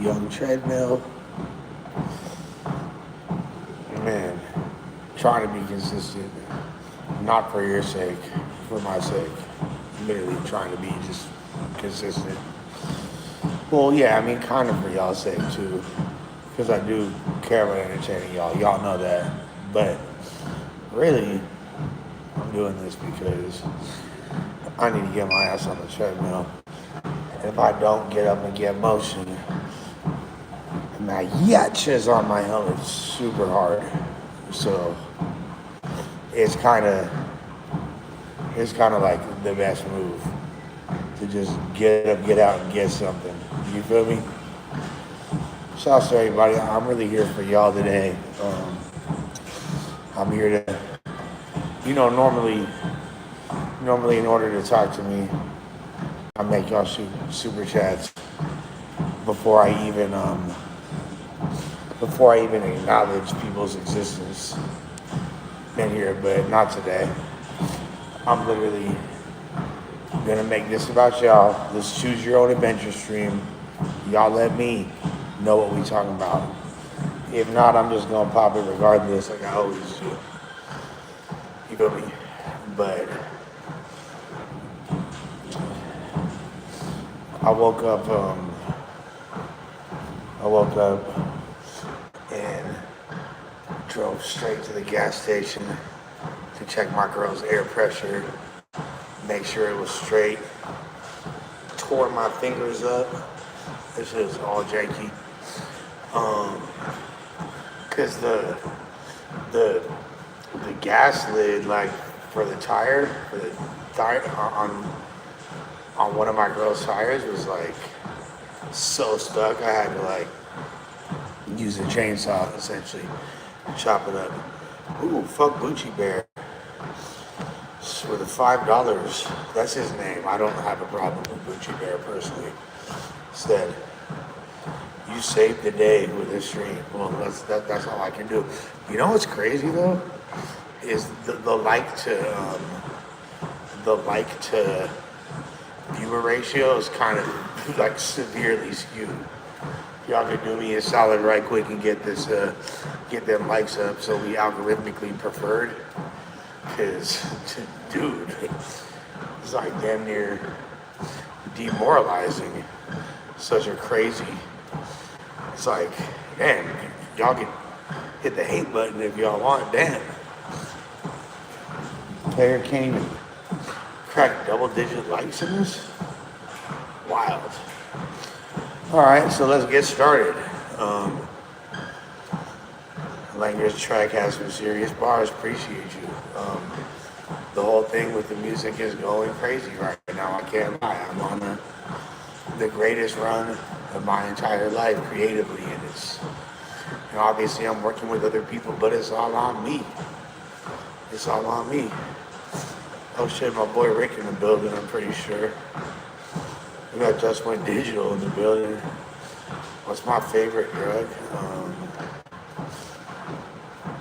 young treadmill. Man, trying to be consistent, not for your sake, for my sake. Literally trying to be just consistent. Well, yeah, I mean, kind of for y'all's sake too, because I do care about entertaining y'all. Y'all know that. But really, I'm doing this because I need to get my ass on the treadmill. And if I don't get up and get motion, my yatches on my helmet super hard. So it's kind of it's kind of like the best move to just get up, get out, and get something. You feel me? Shout out to everybody. I'm really here for y'all today. I'm here to, normally in order to talk to me, I make y'all shoot super chats before I even acknowledge people's existence in here, but not today. I'm literally gonna make this about y'all. This choose your own adventure stream. Y'all let me know what we talking about. If not, I'm just gonna pop it regardless, like I always do. You feel me? But I woke up. I woke up and drove straight to the gas station to check my girl's air pressure, make sure it was straight. Tore my fingers up. This is all janky. Cause the the gas lid, like for the tire on one of my girl's tires was like so stuck. I had to like use a chainsaw essentially, chop it up. Ooh, fuck Gucci Bear. For the $5, that's his name. I don't have a problem with Gucci Bear personally. Said, you saved the day with this stream. Well, that's all I can do. You know what's crazy though? Is the like to viewer ratio is kind of like severely skewed. Y'all could do me a solid right quick and get get them likes up so we algorithmically preferred. Cause, dude, it's like damn near demoralizing. Such a crazy. It's like, man, y'all can hit the hate button if y'all want. Damn. Player can't even crack double-digit likes in this. Wild. All right, so let's get started. Language track has some serious bars. Appreciate you. The whole thing with the music is going crazy right now. I can't lie. I'm on the greatest run of my entire life creatively, and obviously I'm working with other people, but it's all on me. It's all on me. Oh shit, my boy Rick in the building. I'm pretty sure. We got Just Went Digital in the building. What's my favorite drug?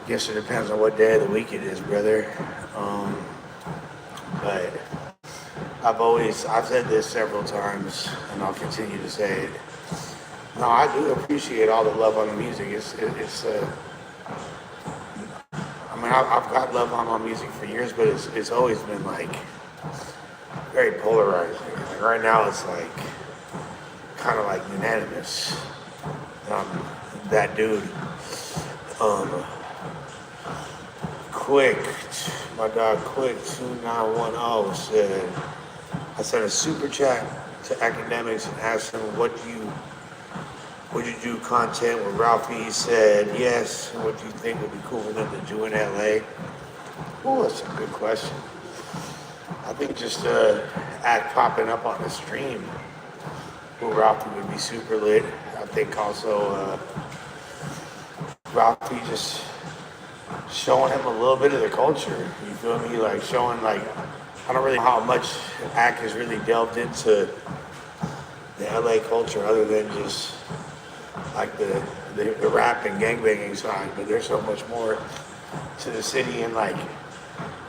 Guess it depends on what day of the week it is, brother. But I've said this several times, and I'll continue to say it. No, I do appreciate all the love on the music. I've got love on my music for years, but it's always been like very polarizing. Like right now, it's like kind of like unanimous. That dude, Quick, my dog Quick 2910 said, I sent a super chat to academics and asked him would you do content with Ralphie? He said yes. What do you think would be cool for them to do in LA? Oh, that's a good question. I think just act popping up on the stream with Ralphie would be super lit. I think also Ralphie just showing him a little bit of the culture. You feel me? Like showing like I don't really know how much Ack has really delved into the LA culture other than just like the rap and gangbanging side, but there's so much more to the city, and like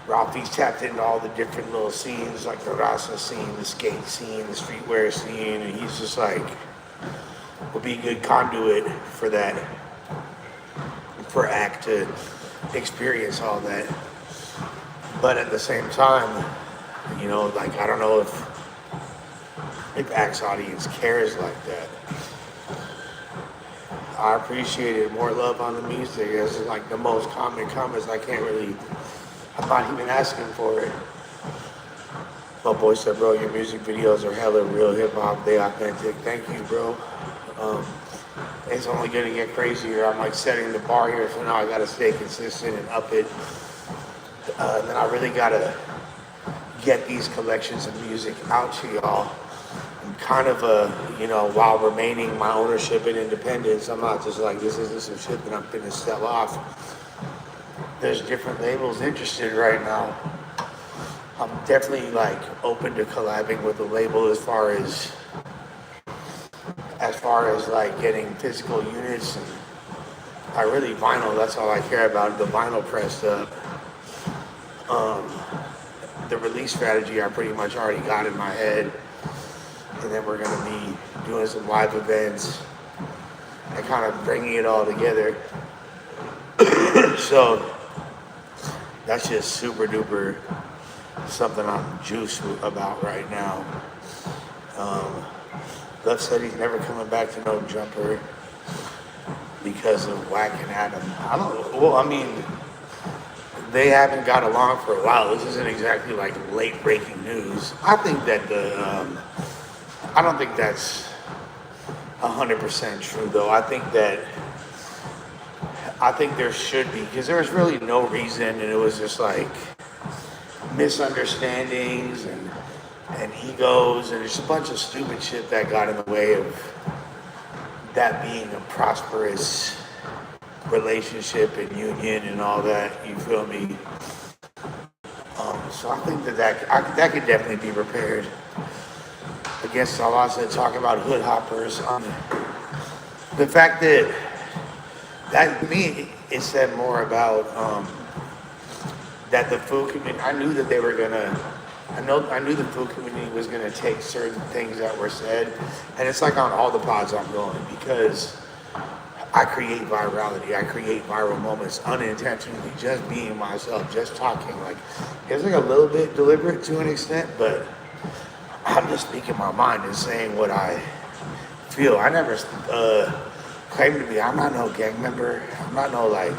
Ralphie's tapped into all the different little scenes, like the Rasa scene, the skate scene, the streetwear scene, and he's just like will be a good conduit for that, for Act to experience all that. But at the same time, like I don't know if Act's audience cares like that. I appreciated more love on the music. It's like the most common comments. I'm not even asking for it. My boy said, bro, your music videos are hella real hip hop. They authentic. Thank you, bro. Um, it's only gonna get crazier. I'm like setting the bar here, so now I gotta stay consistent and up it. Then I really gotta get these collections of music out to y'all. I'm kind of while remaining my ownership and independence, I'm not just like, this isn't some shit that I'm gonna sell off. There's different labels interested right now. I'm definitely like open to collabing with a label as far as like getting physical units, and I really vinyl, that's all I care about, the vinyl pressed up. The release strategy I pretty much already got in my head, and then we're gonna be doing some live events and kind of bringing it all together. So that's just super duper something I'm juiced about right now. Love said he's never coming back to no jumper because of whacking at him. I don't. Well, I mean, they haven't got along for a while. This isn't exactly like late breaking news. I think that I don't think that's 100% true though. I think there should be, because there's really no reason, and it was just like misunderstandings and egos, and there's a bunch of stupid shit that got in the way of that being a prosperous relationship and union and all that. You feel me? So I think that could definitely be repaired. I guess I'll also talk about hood hoppers. The fact that to me, it said more about that the food community. I knew that they were gonna. I knew the food community was gonna take certain things that were said, and it's like on all the pods I'm going, because I create virality. I create viral moments unintentionally, just being myself, just talking. Like it's like a little bit deliberate to an extent, but I'm just speaking my mind and saying what I feel. I never claim to be. I'm not no gang member. I'm not no like.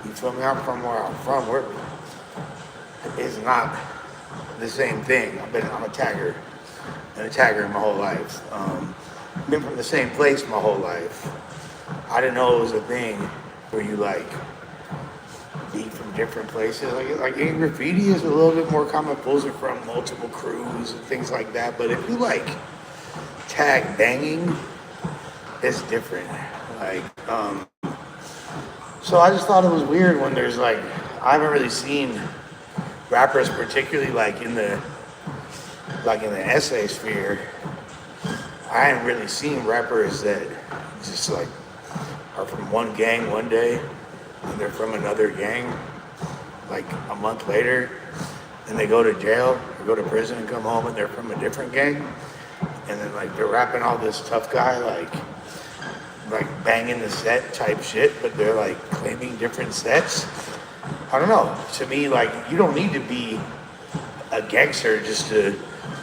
You feel me? I'm from where I'm from. It's not the same thing. I'm a tagger. Been a tagger my whole life. Been from the same place my whole life. I didn't know it was a thing where you like be from different places. Like in graffiti is a little bit more common. Pulls are from multiple crews and things like that. But if you like tag banging, it's different. Like, so I just thought it was weird when there's like, I haven't really seen rappers, particularly like in the essay sphere. I haven't really seen rappers that just like are from one gang one day and they're from another gang like a month later, and they go to jail or go to prison and come home and they're from a different gang, and then like they're rapping all this tough guy like banging the set type shit, but they're like claiming different sets. I don't know. To me, like, you don't need to be a gangster just to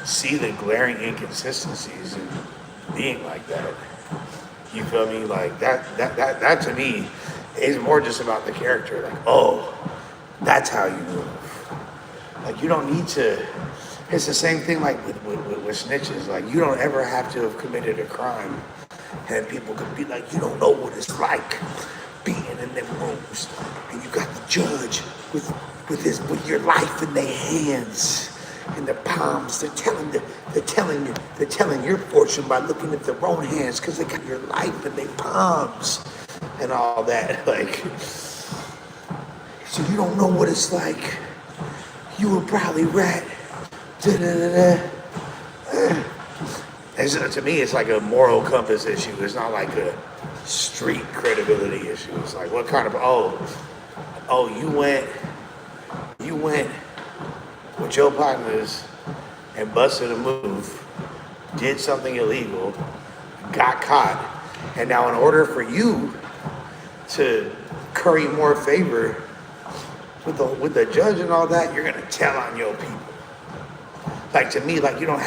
see the glaring inconsistencies in being like that. You feel me? Like that to me is more just about the character. Like, oh, that's how you move. Like, you don't need to. It's the same thing like with snitches. Like, you don't ever have to have committed a crime, and people could be like, you don't know what it's like being in them rooms, and you got the judge with your life in their hands, in their palms. They're telling your fortune by looking at their own hands, because they got your life in their palms and all that. Like, so you don't know what it's like. You were probably rat. To me, it's like a moral compass issue. It's not like a street credibility issue. It's like, what kind of, you went with your partners and busted a move, did something illegal, got caught, And now in order for you to curry more favor with the judge and all that, you're gonna tell on your people. Like to me, like you don't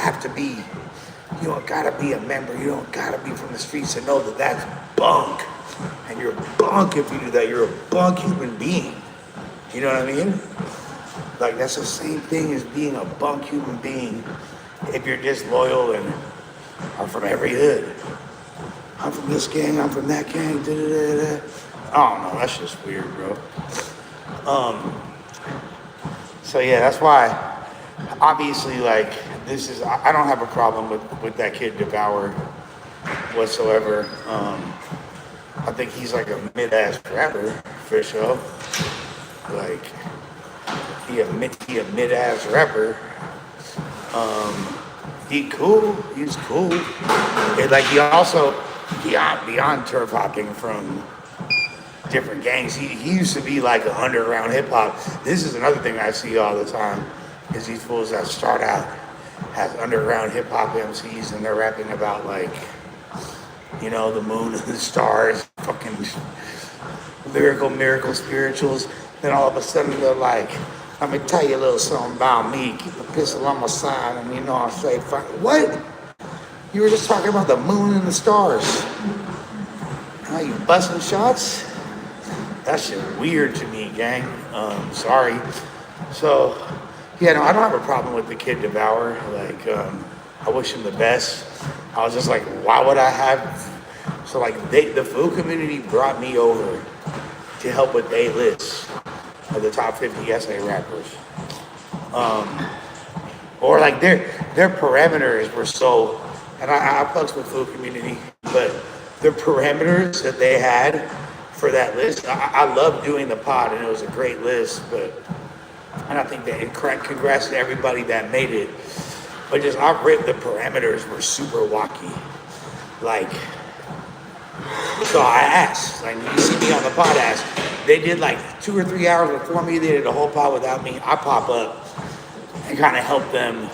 gotta be a member, you don't gotta be from the streets to know that that's bunk. And you're bunk if you do that. You're a bunk human being. You know what I mean? Like that's the same thing as being a bunk human being if you're disloyal and are from every hood. I'm from this gang, I'm from that gang, da da da da. I don't know, that's just weird, bro. So yeah, that's why obviously like I don't have a problem with that kid Devour whatsoever. I think he's like a mid-ass rapper for sure. Like he a mid-ass rapper. He's cool. And like he also beyond turf hopping from different gangs. He used to be like an underground hip hop. This is another thing I see all the time is these fools that start out as underground hip hop MCs and they're rapping about like, you know, the moon and the stars, fucking miracle spirituals. Then all of a sudden they're like, let me tell you a little something about me. Keep a pistol on my side and you know I say, what? You were just talking about the moon and the stars. How you busting shots? That shit weird to me, gang. Sorry. So, yeah, no, I don't have a problem with the kid Devour. Like, I wish him the best. I was just like, why would I have? So, like, the food community brought me over to help with their list of the top 50 essay rappers. Or like their parameters were so, and I fucks with food community, but the parameters that they had for that list, I love doing the pod and it was a great list, and I think that congrats to everybody that made it. But just the parameters were super wacky. Like, so I asked, like you see me on the pod ask, they did like 2 or 3 hours before me, they did a whole pod without me. I pop up and kind of help them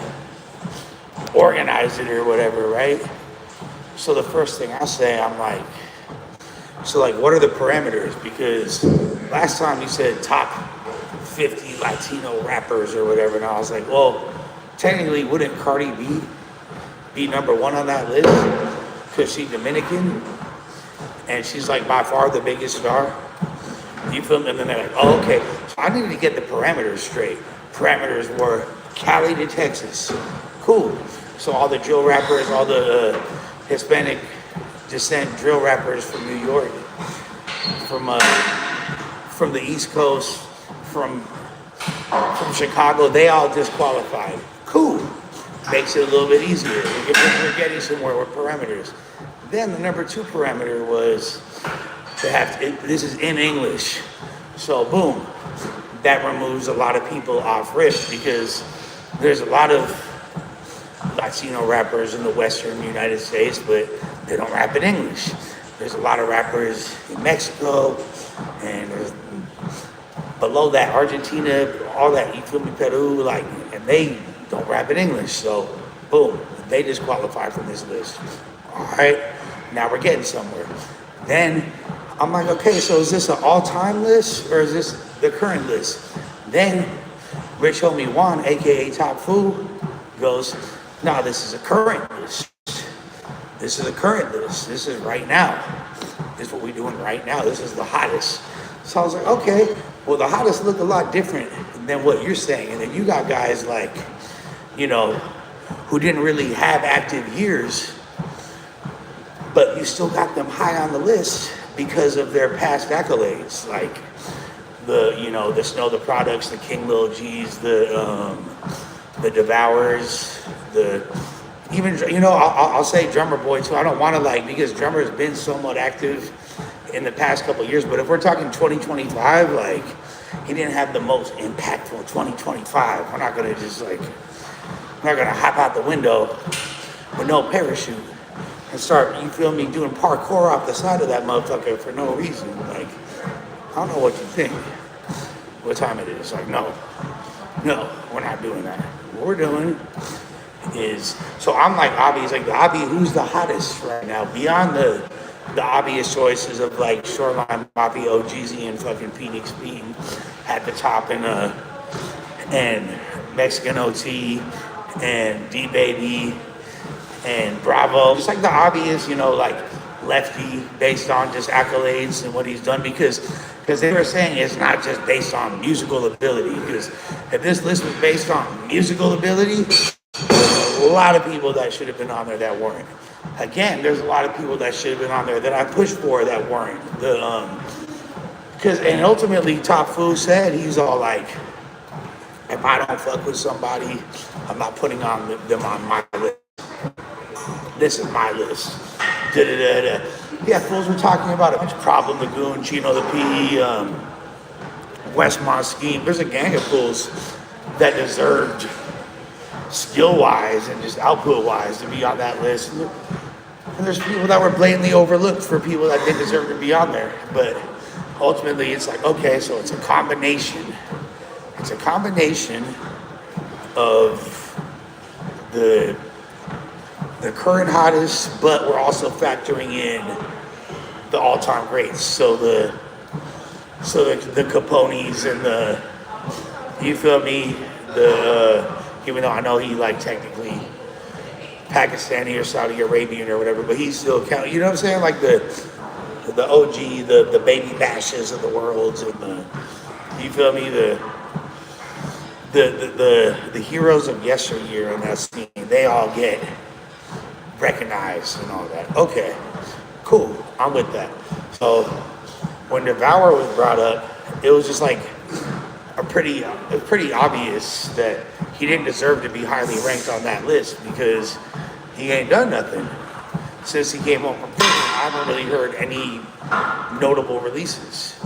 organize it or whatever, right? So the first thing I say, I'm like, so like what are the parameters? Because last time you said top 50 Latino rappers or whatever, and I was like, well, technically wouldn't Cardi B be number 1 on that list? Because she's Dominican and she's like by far the biggest star. You feel me? And then they're like, oh, okay. So I needed to get the parameters straight. Parameters were Cali to Texas. Cool. So all the drill rappers, all the Hispanic descent drill rappers from New York, from the East Coast, from Chicago, they all disqualified. Cool. Makes it a little bit easier. We're getting somewhere with parameters. Then the number 2 parameter was to have this is in English. So boom, that removes a lot of people off rip because there's a lot of Latino rappers in the Western United States, but they don't rap in English. There's a lot of rappers in Mexico and below that Argentina, all that, you feel me, Peru, like, and they don't rap in English. So boom, they disqualify from this list. All right, now we're getting somewhere. Then I'm like, okay, so is this an all-time list or is this the current list? Then Rich Homie Juan, aka Top Food, goes, no, this is a current list. This is a current list. This is right now. This is what we're doing right now. This is the hottest. So I was like, okay, well, the hottest look a lot different than what you're saying. And then you got guys like, you know, who didn't really have active years, but you still got them high on the list because of their past accolades, like the Snow the Products, the King Lil G's, the Devours, I'll say Drummer Boy too. I don't want to because Drummer's been somewhat active in the past couple of years, but if we're talking 2025, like he didn't have the most impactful 2025. We're not gonna hop out the window with no parachute and start, you feel me, doing parkour off the side of that motherfucker for no reason. Like, I don't know what you think, what time it is. Like, no, we're not doing that. What we're doing is, so I'm like, Obby, who's the hottest right now? Beyond the the obvious choices of like Shoreline Mafia, OGZ, and fucking Phoenix being at the top, and Mexican OT and D Baby and Bravo, just like the obvious, like lefty based on just accolades and what he's done, because they were saying it's not just based on musical ability, because if this list was based on musical ability, there's a lot of people that should have been on there that weren't. Again, there's a lot of people that should have been on there that I pushed for that weren't. And ultimately Top Fu said, he's all like, if I don't fuck with somebody, I'm not putting them on my list. This is my list. Da-da-da-da. Yeah, fools were talking about a bunch. Problem Lagoon, Chino the P, Westmont Scheme. There's a gang of fools that deserved, skill-wise and just output-wise, to be on that list. And there's people that were blatantly overlooked for people that didn't deserve to be on there. But ultimately, it's like, okay, so it's a combination. It's a combination of the current hottest, but we're also factoring in the all-time greats. So the Capones and you feel me? Even though I know he like technically Pakistani or Saudi Arabian or whatever, but he's still count. You know what I'm saying? Like the OG, the baby bashes of the worlds, and you feel me? The heroes of yesteryear in that scene, they all get recognized and all that. Okay, cool, I'm with that. So when Devour was brought up, it was just like pretty obvious that he didn't deserve to be highly ranked on that list, because he ain't done nothing since he came home from prison. I haven't really heard any notable releases.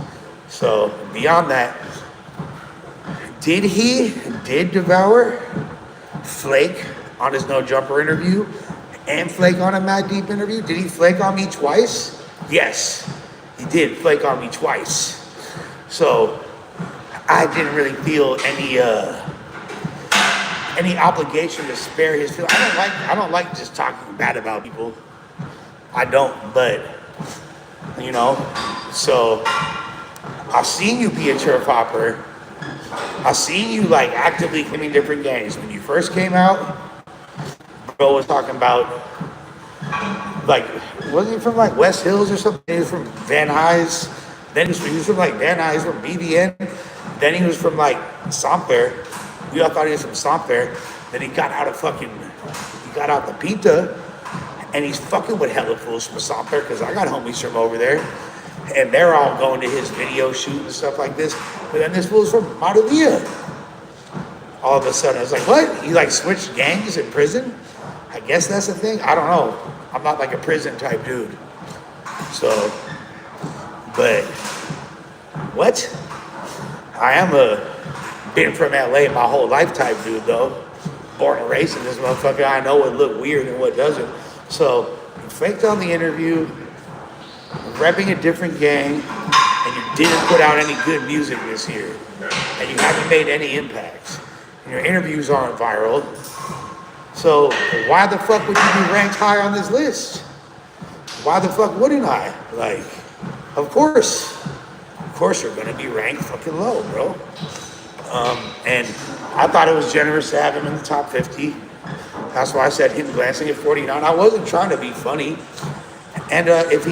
So beyond that, did Devour flake on his No Jumper interview and flake on a Mad Deep interview? Did he flake on me twice? Yes, he did flake on me twice. So I didn't really feel any obligation to spare his feelings. I don't like just talking bad about people. I don't, but so I've seen you be a turf hopper. I've seen you like actively claiming different gangs. When you first came out, bro was talking about, like, wasn't he from like West Hills or something? He was from Van Nuys. Then he was from like Van Nuys, from BBN. Then he was from like Somper. We all thought he was from Somper. Then he got out the Pinta, and he's fucking with hella fools from Somper, because I got homies from over there, and they're all going to his video shoot and stuff like this. But then this fool's from Maravilla. All of a sudden, I was like, what? You like switched gangs in prison? I guess that's the thing. I don't know. I'm not like a prison type dude. So, but what? I am been from LA my whole life type dude though. Born and raised in this motherfucker. I know what look weird and what doesn't. So, you faked on the interview, repping a different gang, and you didn't put out any good music this year. And you haven't made any impacts. And your interviews aren't viral. So why the fuck would you be ranked high on this list? Why the fuck wouldn't I? Like, of course you're gonna be ranked fucking low, bro. And I thought it was generous to have him in the top 50. That's why I said him glancing at 49. I wasn't trying to be funny. And if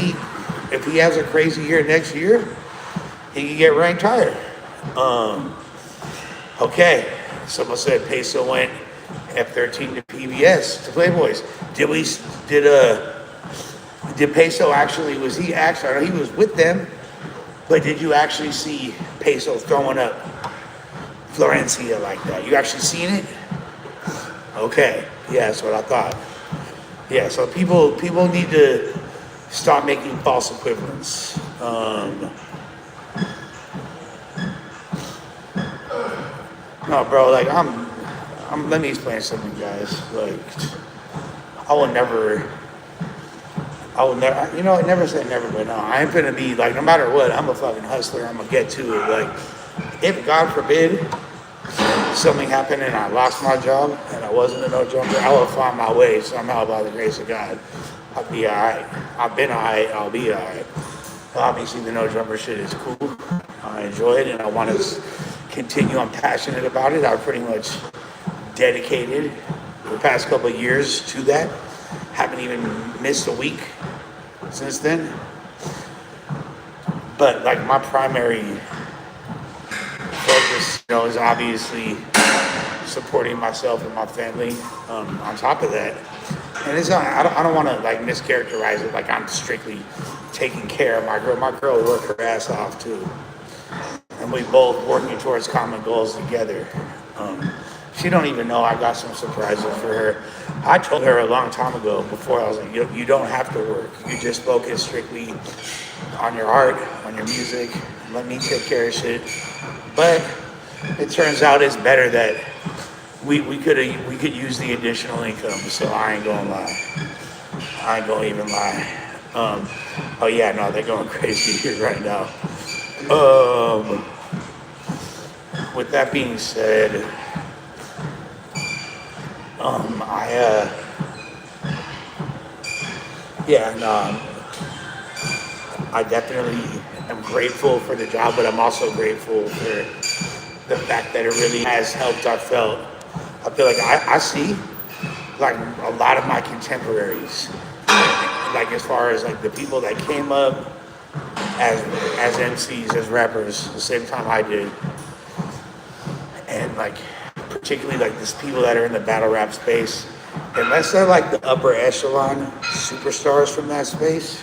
he has a crazy year next year, he can get ranked higher. Okay, someone said Peso went F13 to PBS to Playboys. Did Peso actually? Was he actually? I know he was with them, but did you actually see Peso throwing up Florencia like that? You actually seen it? Okay, yeah, that's what I thought. Yeah, so people need to stop making false equivalents. No, bro, like let me explain something, guys. Like, I will never, never say never, but no, I ain't gonna be like, no matter what, I'm a fucking hustler. I'm gonna get to it. Like, if God forbid something happened and I lost my job and I wasn't a no jumper, I will find my way somehow by the grace of God. I'll be alright. I've been alright. I'll be alright. Obviously, the no drummer shit is cool. I enjoy it, and I want to continue. I'm passionate about it. I pretty much dedicated the past couple of years to that. Haven't even missed a week since then. But like my primary focus, is obviously supporting myself and my family. On top of that, and it's not, I don't want to like mischaracterize it like I'm strictly taking care of my girl. My girl worked her ass off too, and we both working towards common goals together. She don't even know I got some surprises for her. I told her a long time ago before I was like, you don't have to work. You just focus strictly on your art, on your music. Let me take care of shit. But it turns out it's better that we could use the additional income. So I ain't gonna lie. I ain't gonna even lie. Oh yeah, no, they're going crazy here right now. With that being said, I definitely am grateful for the job, but I'm also grateful for the fact that it really has helped. I feel like I see like a lot of my contemporaries, like as far as like the people that came up as MCs, as rappers, the same time I did, and like particularly like these people that are in the battle rap space, unless they're like the upper echelon superstars from that space,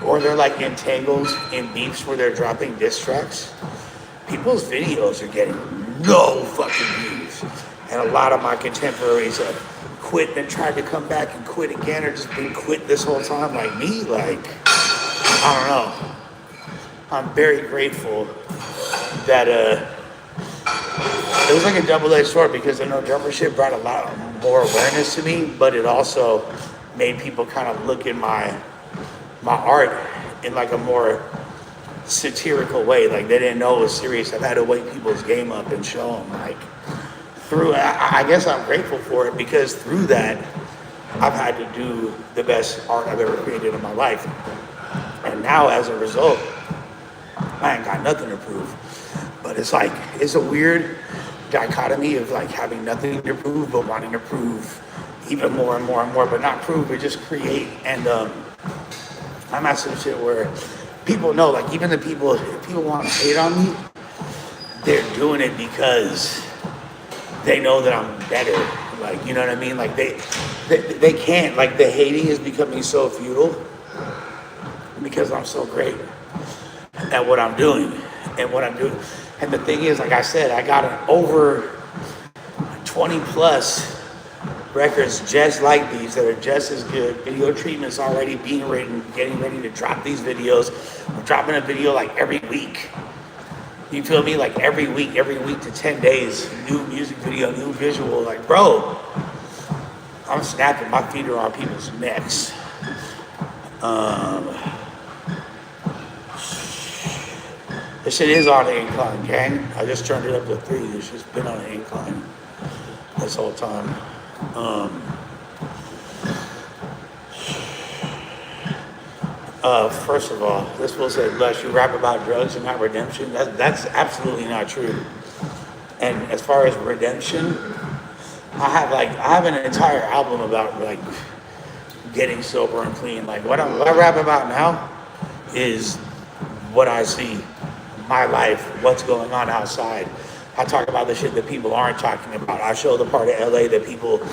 or they're like entangled in beefs where they're dropping diss tracks, people's videos are getting no fucking views. And a lot of my contemporaries have quit and tried to come back and quit again, or just been quit this whole time like me. Like, I don't know. I'm very grateful that it was like a double-edged sword, because the no drummer shit brought a lot more awareness to me, but it also made people kind of look at my art in like a more satirical way. Like they didn't know it was serious. I've had to wake people's game up and show them like I guess I'm grateful for it, because through that I've had to do the best art I've ever created in my life. And now as a result, I ain't got nothing to prove. But it's like, it's a weird dichotomy of like having nothing to prove but wanting to prove even more and more and more, but not prove, but just create. And I'm at some shit where people know, like even the people, if people want to hate on me, they're doing it because they know that I'm better. Like, you know what I mean? Like they can't, like the hating is becoming so futile because I'm so great at what I'm doing and what I'm doing. And the thing is, like I said, I got an over 20 plus records just like these that are just as good. Video treatments already being written, getting ready to drop these videos. I'm dropping a video like every week. You feel me? Like every week to 10 days, new music video, new visual. Like, bro, I'm snapping. My feet are on people's necks. This shit is on an incline, gang. I just turned it up to 3. It's just been on an incline this whole time. First of all, this fool said, Lush, you rap about drugs and not redemption. That's absolutely not true. And as far as redemption, I have an entire album about like getting sober and clean. Like what I rap about now is what I see, my life, what's going on outside. I talk about the shit that people aren't talking about. I show the part of LA that people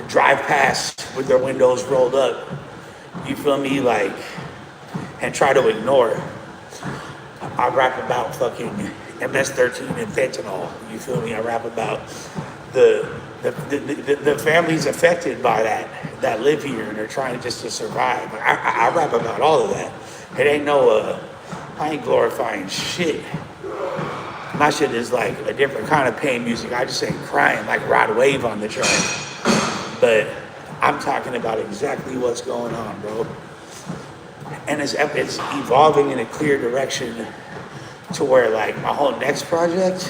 drive past with their windows rolled up. You feel me? Like, and try to ignore. I rap about fucking MS-13 and fentanyl. You feel me? I rap about the families affected by that live here and they're trying just to survive. I rap about all of that. It ain't I ain't glorifying shit. My shit is like a different kind of pain music. I just ain't crying like Rod Wave on the train. But I'm talking about exactly what's going on, bro. And it's evolving in a clear direction to where like my whole next project,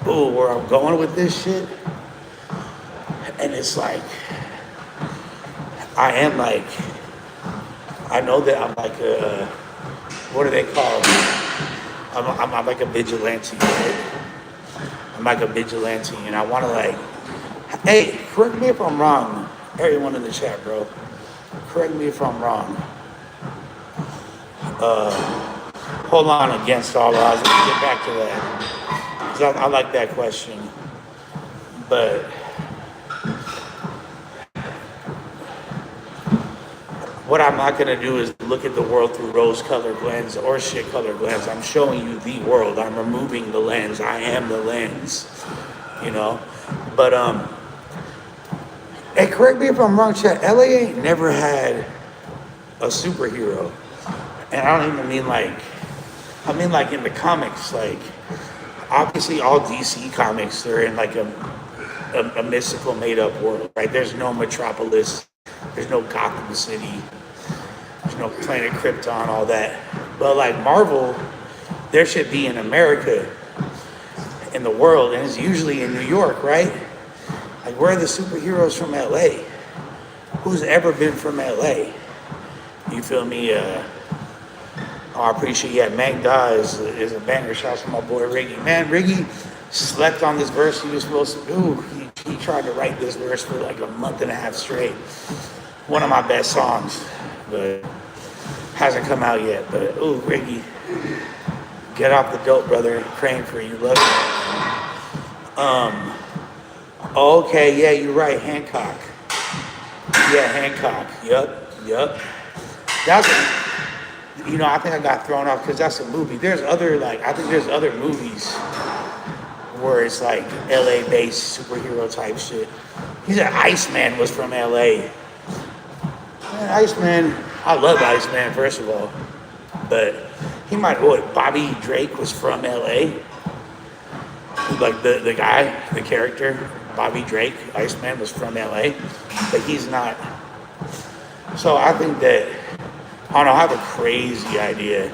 where I'm going with this shit, and it's like, I am like, I know that I'm like a, what do they call it? I'm like a vigilante, right? I'm like a vigilante, and I want to like, hey, correct me if I'm wrong. Everyone in the chat, bro. Correct me if I'm wrong. Hold on, against all odds. Let me get back to that. 'Cause I like that question. But what I'm not going to do is look at the world through rose-colored lens or shit-colored lens. I'm showing you the world. I'm removing the lens. I am the lens, you know? But, hey, correct me if I'm wrong, Chad. LA ain't never had a superhero. And I don't even mean like, I mean like in the comics, like, obviously all DC comics, they're in like a mystical made-up world, right? There's no Metropolis. There's no Gotham City. There's no Planet Krypton, all that. But like Marvel, there should be in America, in the world, and it's usually in New York, right? Like, where are the superheroes from LA? Who's ever been from LA? You feel me? Oh, I appreciate, yeah, Mang Da is a banger. Shouts to my boy Riggy. Man, Riggy slept on this verse he was supposed to do. He tried to write this verse for like a month and a half straight. One of my best songs, but hasn't come out yet. But, ooh, Riggy, get off the dope, brother. Praying for you. Love you. Okay, yeah, you're right. Hancock. Yeah, Hancock. Yup. That's, you know, I think I got thrown off because that's a movie. There's other, like, I think there's other movies where it's like LA-based superhero type shit. He said Iceman was from LA. Man, Iceman, I love Iceman, first of all. But he might, Bobby Drake was from LA? Like the guy, the character, Bobby Drake, Iceman, was from LA, but he's not. So I think that, I don't know, I have a crazy idea,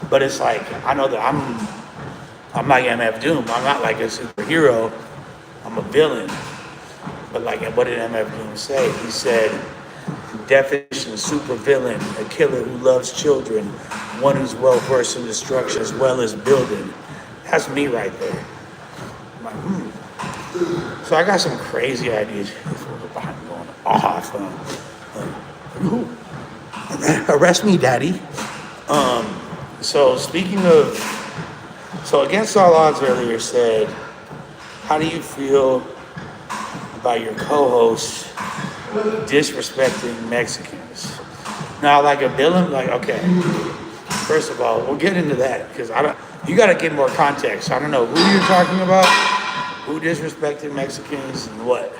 but it's like, I know that I'm like MF Doom. I'm not like a superhero. I'm a villain. But like, what did MF Doom say? He said, definition, super villain, a killer who loves children, one who's well versed in destruction as well as building. That's me right there. I'm like, So I got some crazy ideas. I'm going off. Arrest me, daddy. So speaking of, so Against All Odds earlier said, how do you feel about your co-host disrespecting Mexicans? Now, like a villain, like, okay, first of all, we'll get into that because you got to get more context. I don't know who you're talking about, who disrespected Mexicans and what.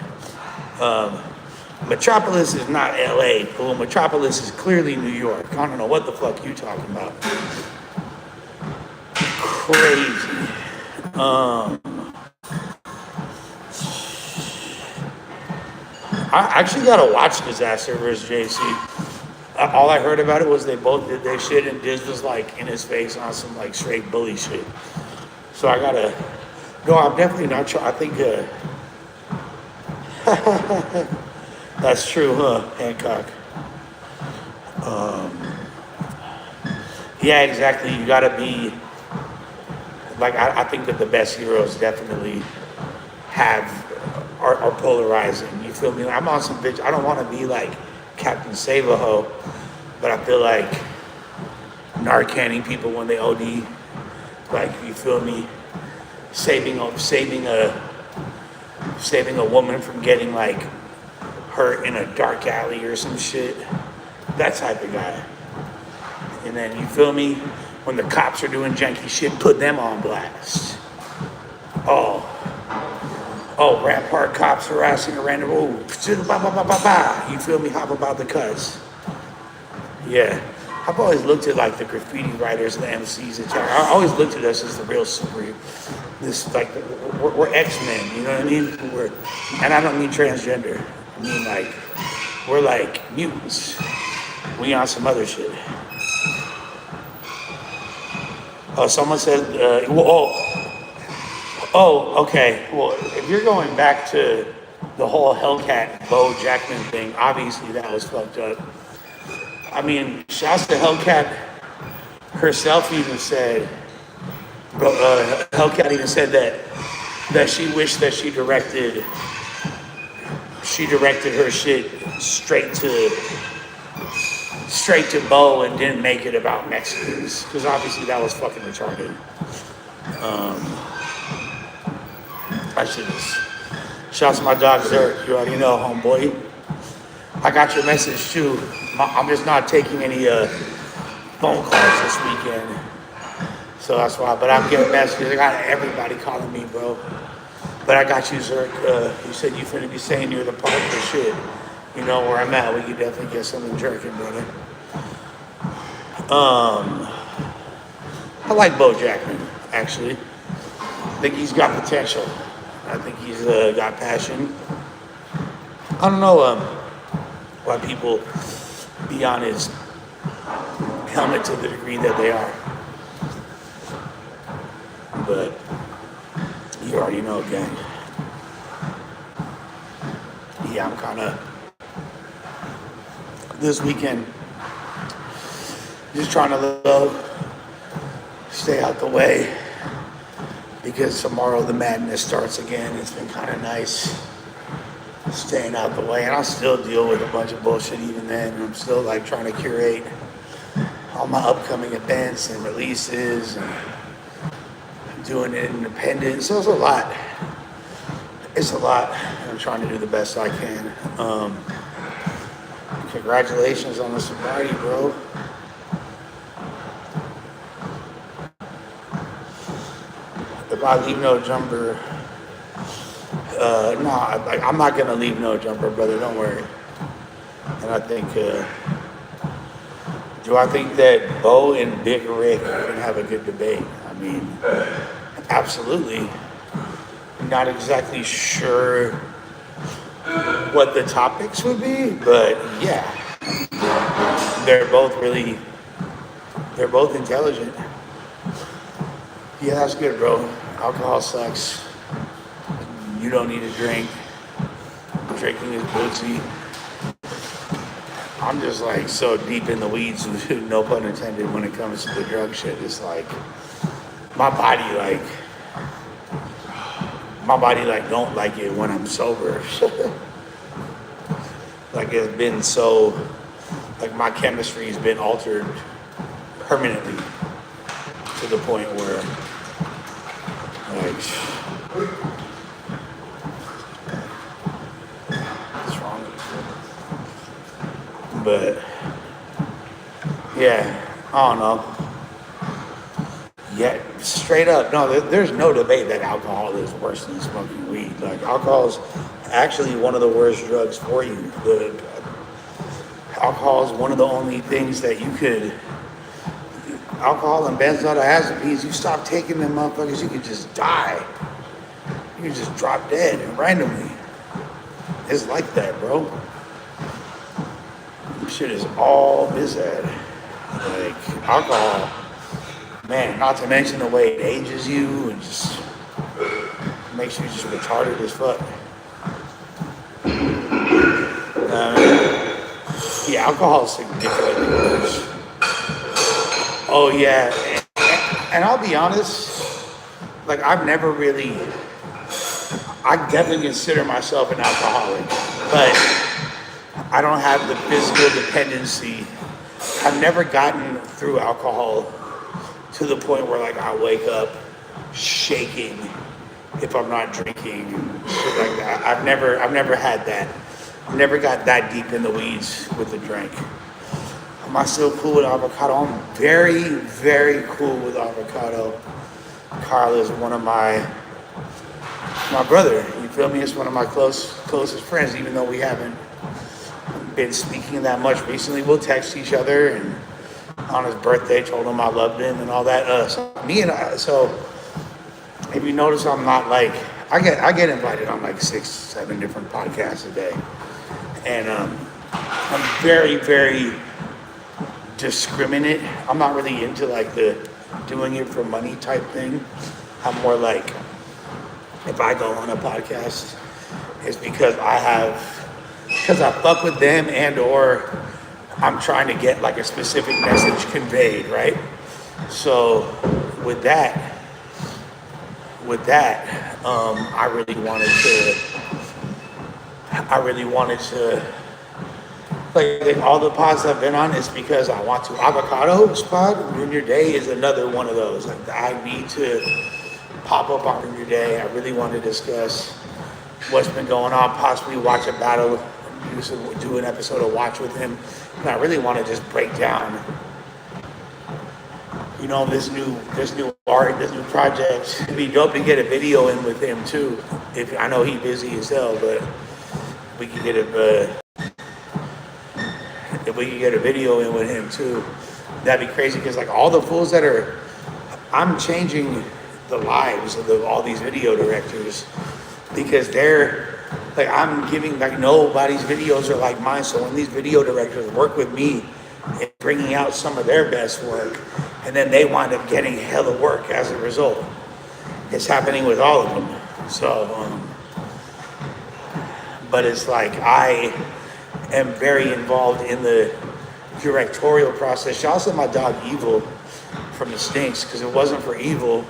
Metropolis is not LA. Well, Metropolis is clearly New York. I don't know what the fuck you talking about. Crazy. I actually gotta watch Disaster vs. JC. All I heard about it was they both did their shit and Diz was like in his face on some like straight bully shit. So I gotta, no, I'm definitely not sure. I think, that's true, huh, Hancock? Yeah, exactly. You gotta be, like, I think that the best heroes definitely are polarizing. You feel me? I'm on some bitch. I don't want to be like Captain Save-A-Ho, but I feel like Narcanning people when they OD. Like, you feel me? Saving a woman from getting like hurt in a dark alley or some shit. That type of guy. And then, you feel me? When the cops are doing janky shit, put them on blast. Rampart cops harassing a random, you feel me? Hop about the cuss. Yeah. I've always looked at like the graffiti writers and the MCs. I always looked at us as the real super. This like we're X-Men, you know what I mean? And I don't mean transgender. I mean like we're like mutants. We on some other shit. Oh, someone said, okay. Well, if you're going back to the whole Hellcat Bo Jackman thing, obviously that was fucked up. I mean, shouts to Hellcat herself even said, Hellcat even said that she wished that she directed her shit straight to Bo and didn't make it about Mexicans, because obviously that was fucking retarded. I should just shouts to my dog Zerk. You already know, homeboy. I got your message too. I'm just not taking any phone calls this weekend, so that's why. But I'm getting messages. I got everybody calling me, bro. But I got you, Zerk. You said you finna be saying you're the park for shit. You know where I'm at. We could definitely get something jerking, brother. I like Bo Jackman, actually. I think he's got potential. I think he's got passion. I don't know why people be on his helmet to the degree that they are. But you already know, gang. Yeah, I'm kind of, this weekend, just trying to stay out the way, because tomorrow the madness starts again. It's been kind of nice staying out the way, and I'll still deal with a bunch of bullshit even then. I'm still like trying to curate all my upcoming events and releases and doing it independent. So it's a lot. It's a lot. And I'm trying to do the best I can. Congratulations on the sobriety, bro. If I leave no jumper, no, I'm not gonna leave no jumper, brother. Don't worry. And I think, do I think that Bo and Big Rick can have a good debate? I mean, absolutely. Not exactly sure what the topics would be, but yeah, they're both intelligent. Yeah, that's good, bro. Alcohol sucks. You don't need to drink. Drinking is boozy. I'm just like so deep in the weeds, no pun intended, when it comes to the drug shit. It's like my body don't like it when I'm sober. Like it's been so, like my chemistry's been altered permanently to the point where like, what's wrong with you? But yeah, I don't know. Yeah, straight up, no, there's no debate that alcohol is worse than smoking weed. Like, alcohol is actually one of the worst drugs for you. Alcohol is one of the only things that you could, alcohol and benzodiazepines, you stop taking them motherfuckers, you could just die. You could just drop dead randomly. It's like that, bro. Shit is all bizad. Like, alcohol, man, not to mention the way it ages you and just makes you just retarded as fuck. Yeah, alcohol is significantly worse. Oh yeah, and I'll be honest, like I definitely consider myself an alcoholic, but I don't have the physical dependency. I've never gotten through alcohol to the point where like I wake up shaking if I'm not drinking and shit like that. I've never had that. Never got that deep in the weeds with the drink. Am I still cool with avocado? I'm very, very cool with avocado. Carl is one of my brother. You feel me? It's one of my closest friends, even though we haven't been speaking that much recently. We'll text each other, and on his birthday, told him I loved him and all that. So if you notice, I'm not like, I get invited on like 6-7 different podcasts a day. And I'm very, very discriminate. I'm not really into like the doing it for money type thing. I'm more like, if I go on a podcast, is because I fuck with them, and or I'm trying to get like a specific message conveyed, right? So with that, I really wanted to, like all the pods I've been on is because I want to. Avocado Spot, Ruin Your Day is another one of those. Like I need to pop up on Ruin Your Day. I really want to discuss what's been going on, possibly watch a battle, do an episode of Watch with him. And I really want to just break down, this new art, this new project. It'd be dope to get a video in with him too. If I know he's busy as hell, but we could get if we could get a video in with him too, that'd be crazy. Because like all the fools I'm changing the lives of all these video directors, because they're like, I'm giving, like, nobody's videos are like mine. So when these video directors work with me and bringing out some of their best work, and then they wind up getting hella work as a result. It's happening with all of them. So, but it's like, I am very involved in the directorial process. Shout out to my dog Evil from the Stinks, because it wasn't for Evil,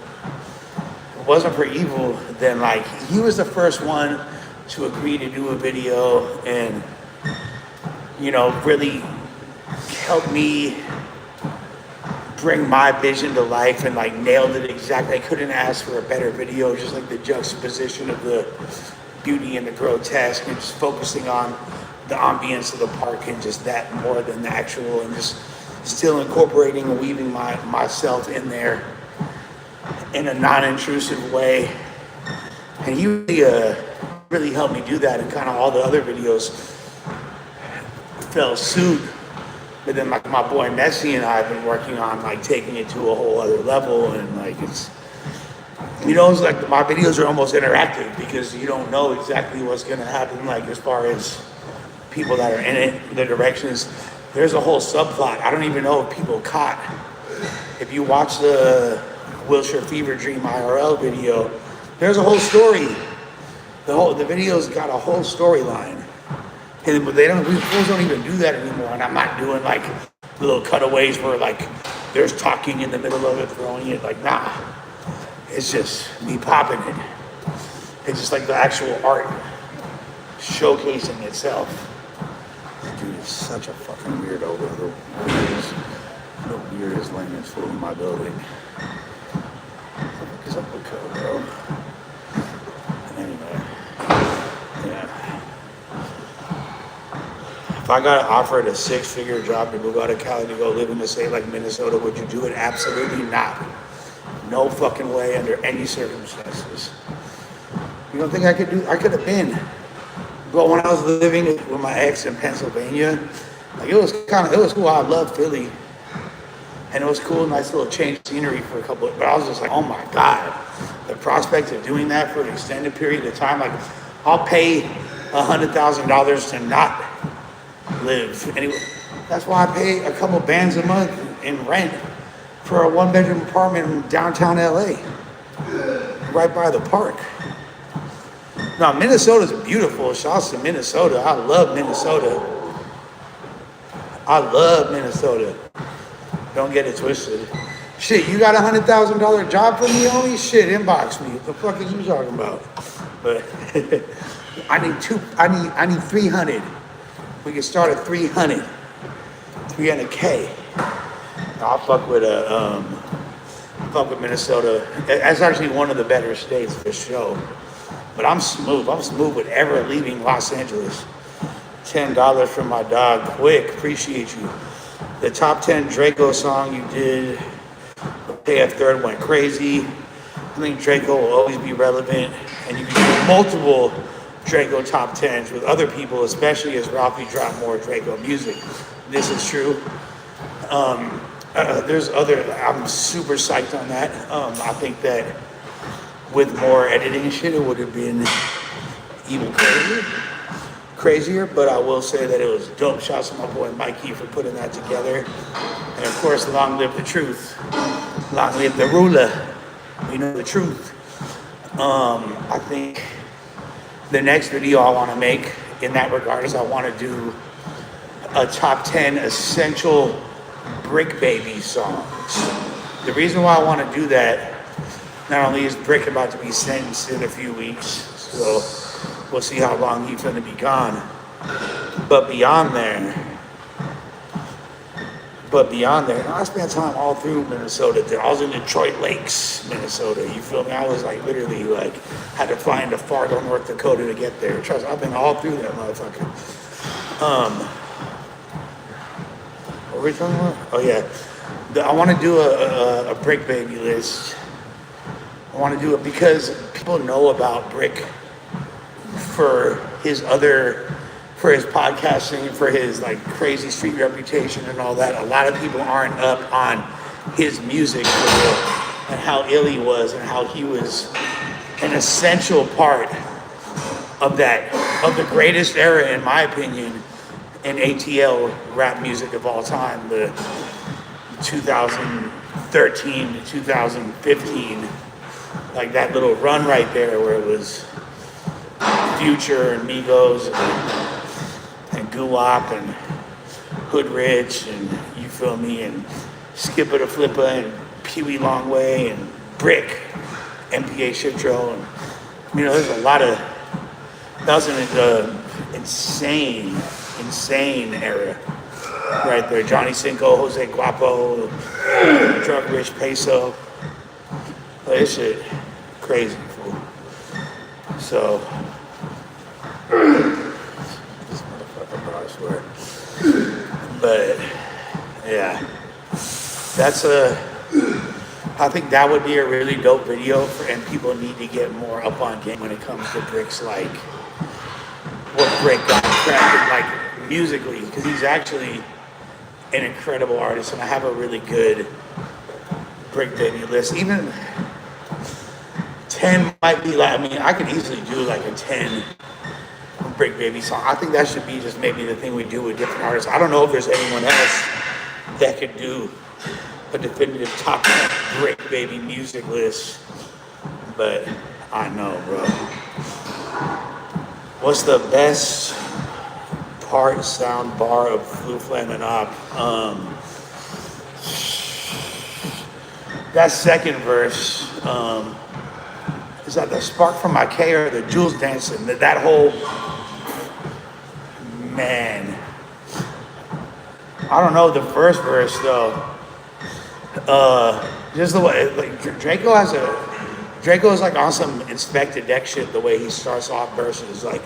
then like he was the first one to agree to do a video and really help me bring my vision to life, and like nailed it exactly. I couldn't ask for a better video, just like the juxtaposition of the beauty and the grotesque, and just focusing on the ambience of the park, and just that more than the actual, and just still incorporating and weaving myself in there in a non-intrusive way. And he really helped me do that, and kind of all the other videos fell suit. But then like my boy Messi and I have been working on like taking it to a whole other level, and like it's like my videos are almost interactive, because you don't know exactly what's gonna happen, like as far as people that are in it, the directions. There's a whole subplot. I don't even know if people caught. If you watch the Wilshire Fever Dream IRL video, there's a whole story. The video's got a whole storyline. And we fools don't even do that anymore. And I'm not doing like little cutaways where like there's talking in the middle of it, throwing it, like, nah. It's just me popping it. It's just like the actual art showcasing itself. Dude is such a fucking weirdo, bro. The weirdest layman's fool in my building. What the fuck is up with code, bro? Anyway, yeah. If I got offered a 6-figure job to move out of Cali to go live in a state like Minnesota, would you do it? Absolutely not. No fucking way, under any circumstances. You don't think I could do? I could have been. But when I was living with my ex in Pennsylvania, like it was cool. I loved Philly, and it was cool, nice little change of scenery for a couple. But I was just like, oh my god, the prospect of doing that for an extended period of time. Like, I'll pay $100,000 to not live anyway. That's why I pay a couple bands a month in rent for a 1-bedroom apartment in downtown LA, right by the park. Now, Minnesota's beautiful. Shouts to Minnesota. I love Minnesota. Don't get it twisted. Shit, you got $100,000 job for me, homie? Shit, inbox me. What the fuck is you talking about? But I need 300. We can start at 300K. I'll fuck with Minnesota. That's actually one of the better states for sure. But I'm smooth with ever leaving Los Angeles. $10 from my dog, quick, appreciate you. The top 10 Draco song you did, KF Third went crazy. I think Draco will always be relevant, and you can do multiple Draco top 10s with other people, especially as Ralphie dropped more Draco music. This is true. I'm super psyched on that. I think that with more editing shit, it would have been even crazier, but I will say that it was dope. Shouts to my boy Mikey for putting that together. And of course, long live the truth. Long live the ruler. We know the truth. I think the next video I want to make in that regard is I want to do a top 10 essential Brick Baby songs. The reason why I want to do that, not only is Brick about to be sentenced in a few weeks, so we'll see how long he's going to be gone, but beyond there, I spent time all through Minnesota. I was in Detroit Lakes, Minnesota. You feel me? I was like literally like had to fly into Fargo, North Dakota to get there. Trust me, I've been all through that motherfucker. What were we talking about? Oh yeah, I want to do a Brick Baby list. I want to do it because people know about Brick for his podcasting, for his like crazy street reputation and all that. A lot of people aren't up on his music for real, and how ill he was, and how he was an essential part of the greatest era, in my opinion, in ATL rap music of all time, the 2013 to 2015, like that little run right there where it was Future and Migos and Guwap and Hood Rich and you feel me, and Skipper the Flipper and Pee Wee Longway and Brick, MPA Shitro, and there's a lot of, that was an insane era right there. Johnny Cinco, Jose Guapo, Drug Rich Peso, this shit crazy, fool. So this motherfucker, bro, I swear. But yeah, I think that would be a really dope video and people need to get more up on game when it comes to Brick's, like, what Brick got crafted, like, musically, because he's actually an incredible artist, and I have a really good Brick Baby list. Even 10 might be like, I could easily do like a 10 Brick Baby song. I think that should be just maybe the thing we do with different artists. I don't know if there's anyone else that could do a definitive top 10 Brick Baby music list, but I know, bro. What's the best part, sound, bar of Flu Flam and Op? That second verse, is that the Spark from my K or the Jules dancing? That whole, man. I don't know the first verse though. Just the way, like Draco is like on some Inspector Deck shit. The way he starts off verses, like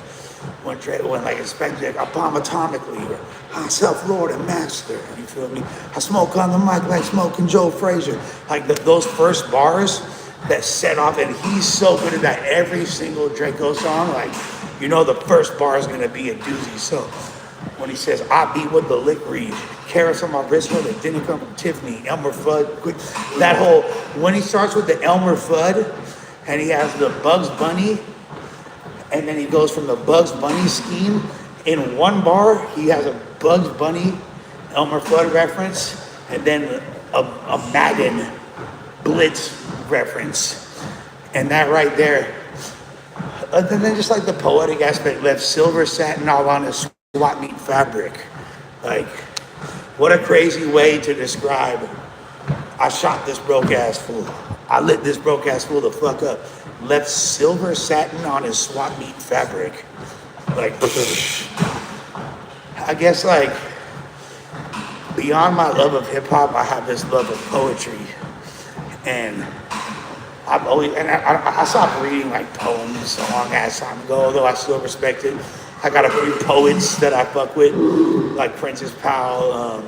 when like Inspector Deck, I bomb atomically, or I self-lord and master. You feel me? I smoke on the mic like smoking Joe Frazier. Like those first bars that set off, and he's so good at that. Every single Draco song, like the first bar is gonna be a doozy. So when he says, I be with the lick read, carrots on my wrist, where they didn't come from Tiffany, Elmer Fudd, that whole, when he starts with the Elmer Fudd, and he has the Bugs Bunny, and then he goes from the Bugs Bunny scheme, in one bar, he has a Bugs Bunny, Elmer Fudd reference, and then a Madden Blitz reference. And that right there, and then just like the poetic aspect, left silver satin all on his swap meet fabric. Like, what a crazy way to describe, I shot this broke ass fool. I lit this broke ass fool the fuck up. Left silver satin on his swap meet fabric. Like, I guess like, beyond my love of hip hop, I have this love of poetry. And I've always, and I stopped reading like poems a long ass time ago, although I still respect it. I got a few poets that I fuck with, like Princess Powell,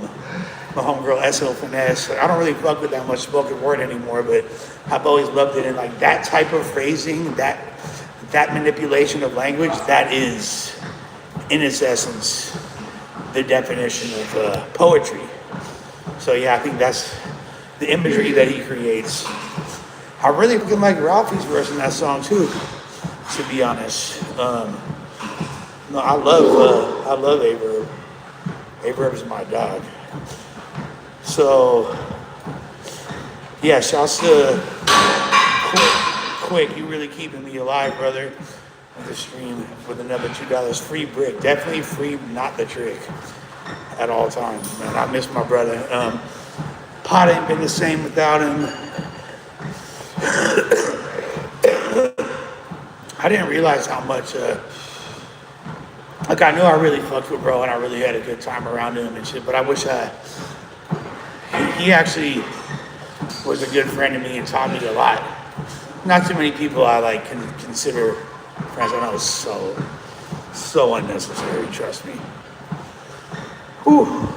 my homegirl S.O. Finesse. I don't really fuck with that much spoken word anymore, but I've always loved it. And like that type of phrasing, that manipulation of language, that is, in its essence, the definition of poetry. So yeah, I think that's the imagery that he creates. I really fucking like Ralphie's verse in that song too, to be honest. No, I love Averb. Averb is my dog. So, yeah, shouts to Quick. You really keeping me alive, brother. of the stream with another $2. Free brick. Definitely free, not the trick at all times, man. I miss my brother. Pot ain't been the same without him. I didn't realize how much, like I knew I really fucked with bro and I really had a good time around him and shit, but I wish he actually was a good friend to me and taught me a lot. Not too many people I like can consider friends, and that was so unnecessary, trust me. Whew.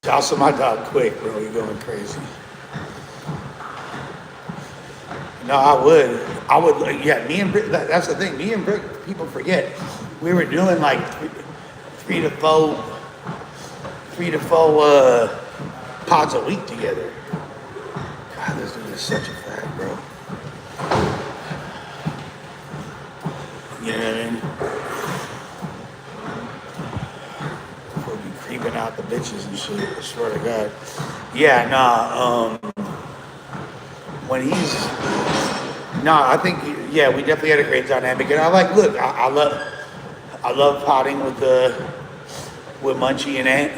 Shouts to my dog Quick, bro, you're going crazy. No, I would, yeah, me and Brick, that's the thing, me and Brick, people forget, we were doing like three to four pods a week together. God, this dude is such a fag, bro. You know what I mean? We'll be creeping out the bitches and shit, I swear to God. Yeah, nah, when he's, I think, yeah, we definitely had a great dynamic. And I love potting with Munchie and Ant.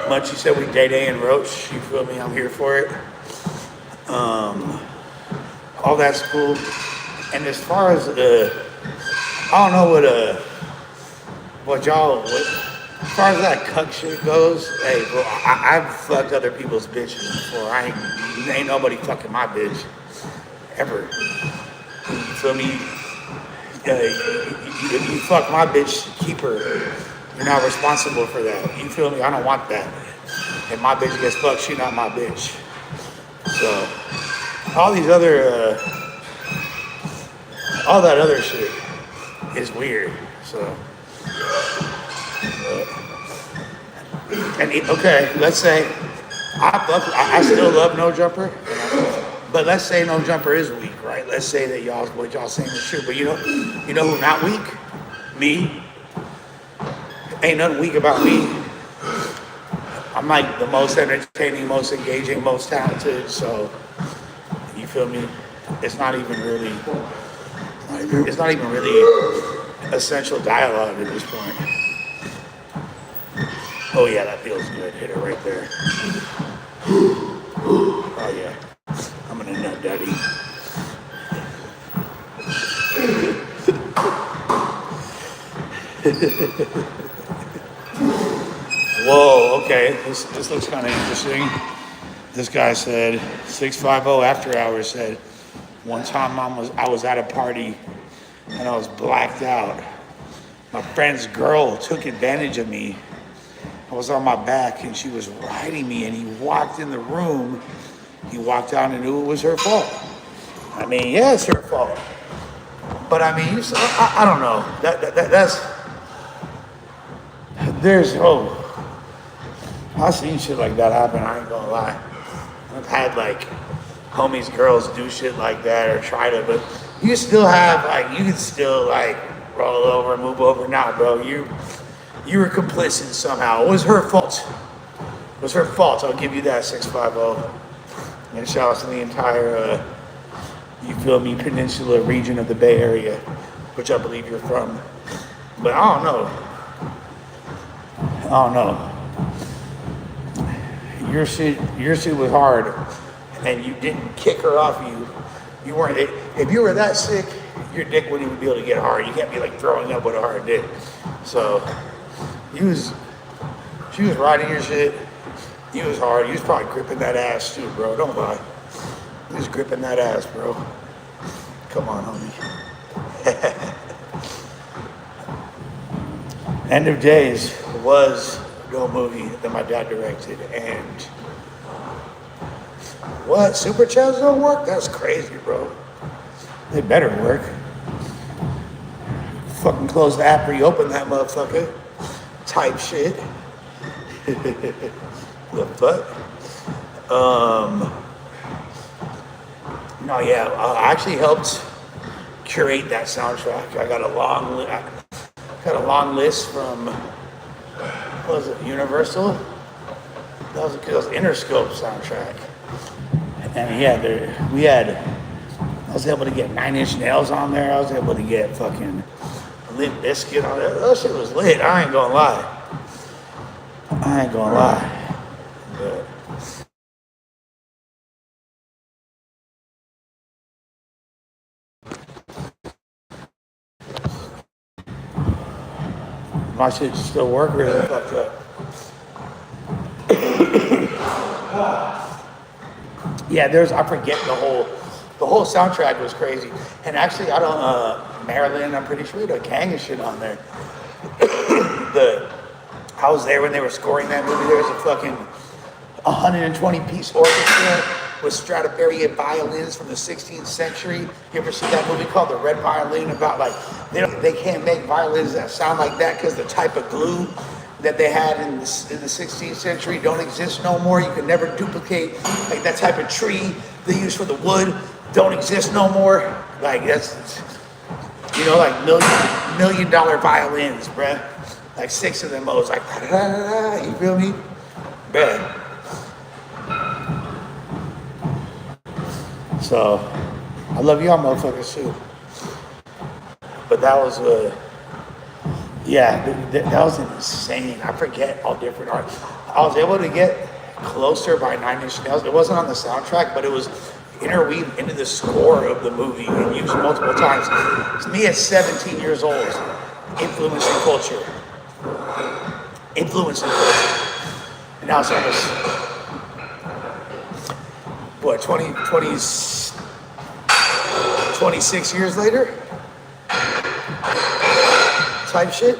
Munchie said we Day and Roach. You feel me? I'm here for it. All that's cool. And as far as I don't know as far as that cuck shit goes, hey, bro, I've fucked other people's bitches before. Ain't nobody fucking my bitch. Ever. You feel me? If you fuck my bitch, keep her. You're not responsible for that. You feel me? I don't want that. If my bitch gets fucked, she not my bitch. So, all that other shit is weird. So, okay, let's say I still love No Jumper. But let's say No Jumper is weak, right? Let's say that what y'all saying is true. But you know who not weak? Me. Ain't nothing weak about me. I'm like the most entertaining, most engaging, most talented. So you feel me? It's not even really essential dialogue at this point. Oh yeah, that feels good. Hit it right there. Oh yeah. I'm gonna nut daddy. Whoa, okay. This looks kind of interesting. This guy said, 650 After Hours said, one time I was at a party and I was blacked out. My friend's girl took advantage of me. I was on my back and she was riding me and he walked in the room. He walked out and knew it was her fault. I mean, yeah, it's her fault. But I mean, I don't know. I've seen shit like that happen, I ain't gonna lie. I've had like homies, girls do shit like that or try to, but you still have you can still roll over, move over. Nah, bro, you were complicit somehow. It was her fault. It was her fault, I'll give you that, 650. And shout out to the entire, you feel me, peninsula region of the Bay Area, which I believe you're from. But I don't know. Your shit was hard, and you didn't kick her off you. You weren't. If you were that sick, your dick wouldn't even be able to get hard. You can't be throwing up with a hard dick. So, she was riding your shit. You was hard. You was probably gripping that ass too, bro. Don't lie. You was gripping that ass, bro. Come on, homie. End of Days was a movie that my dad directed, and what? Super chats don't work? That's crazy, bro. They better work. Fucking close the app, reopen that motherfucker. Type shit. The fuck? No, yeah, I actually helped curate that soundtrack. I got a long list from Was it Universal? That was Interscope soundtrack. And yeah, I was able to get 9 Inch Nails on there. I was able to get fucking Limp Bizkit on there. That shit was lit. I ain't gonna lie. But my shit still work or is it fucked up? Yeah, I forget the whole soundtrack was crazy. And actually, I don't, Maryland, I'm pretty sure we had a gang of shit on there. I was there when they were scoring that movie. There was a fucking 120-piece orchestra with Stradivarius violins from the 16th century. You ever see that movie called The Red Violin? About like, they can't make violins that sound like that because the type of glue that they had in the 16th century don't exist no more. You can never duplicate like that type of tree they use for the wood don't exist no more. Like that's, like million dollar violins, bruh. Like 6 of them, I was like, you feel me? Bruh. So, I love y'all motherfuckers too. But that was, that was insane. I forget all different art. I was able to get Closer by 9 Inch Nails. It wasn't on the soundtrack, but it was interweaved into the score of the movie and used multiple times. It's me at 17 years old, influencing culture. And now it's almost, what, 26 years later? Type shit.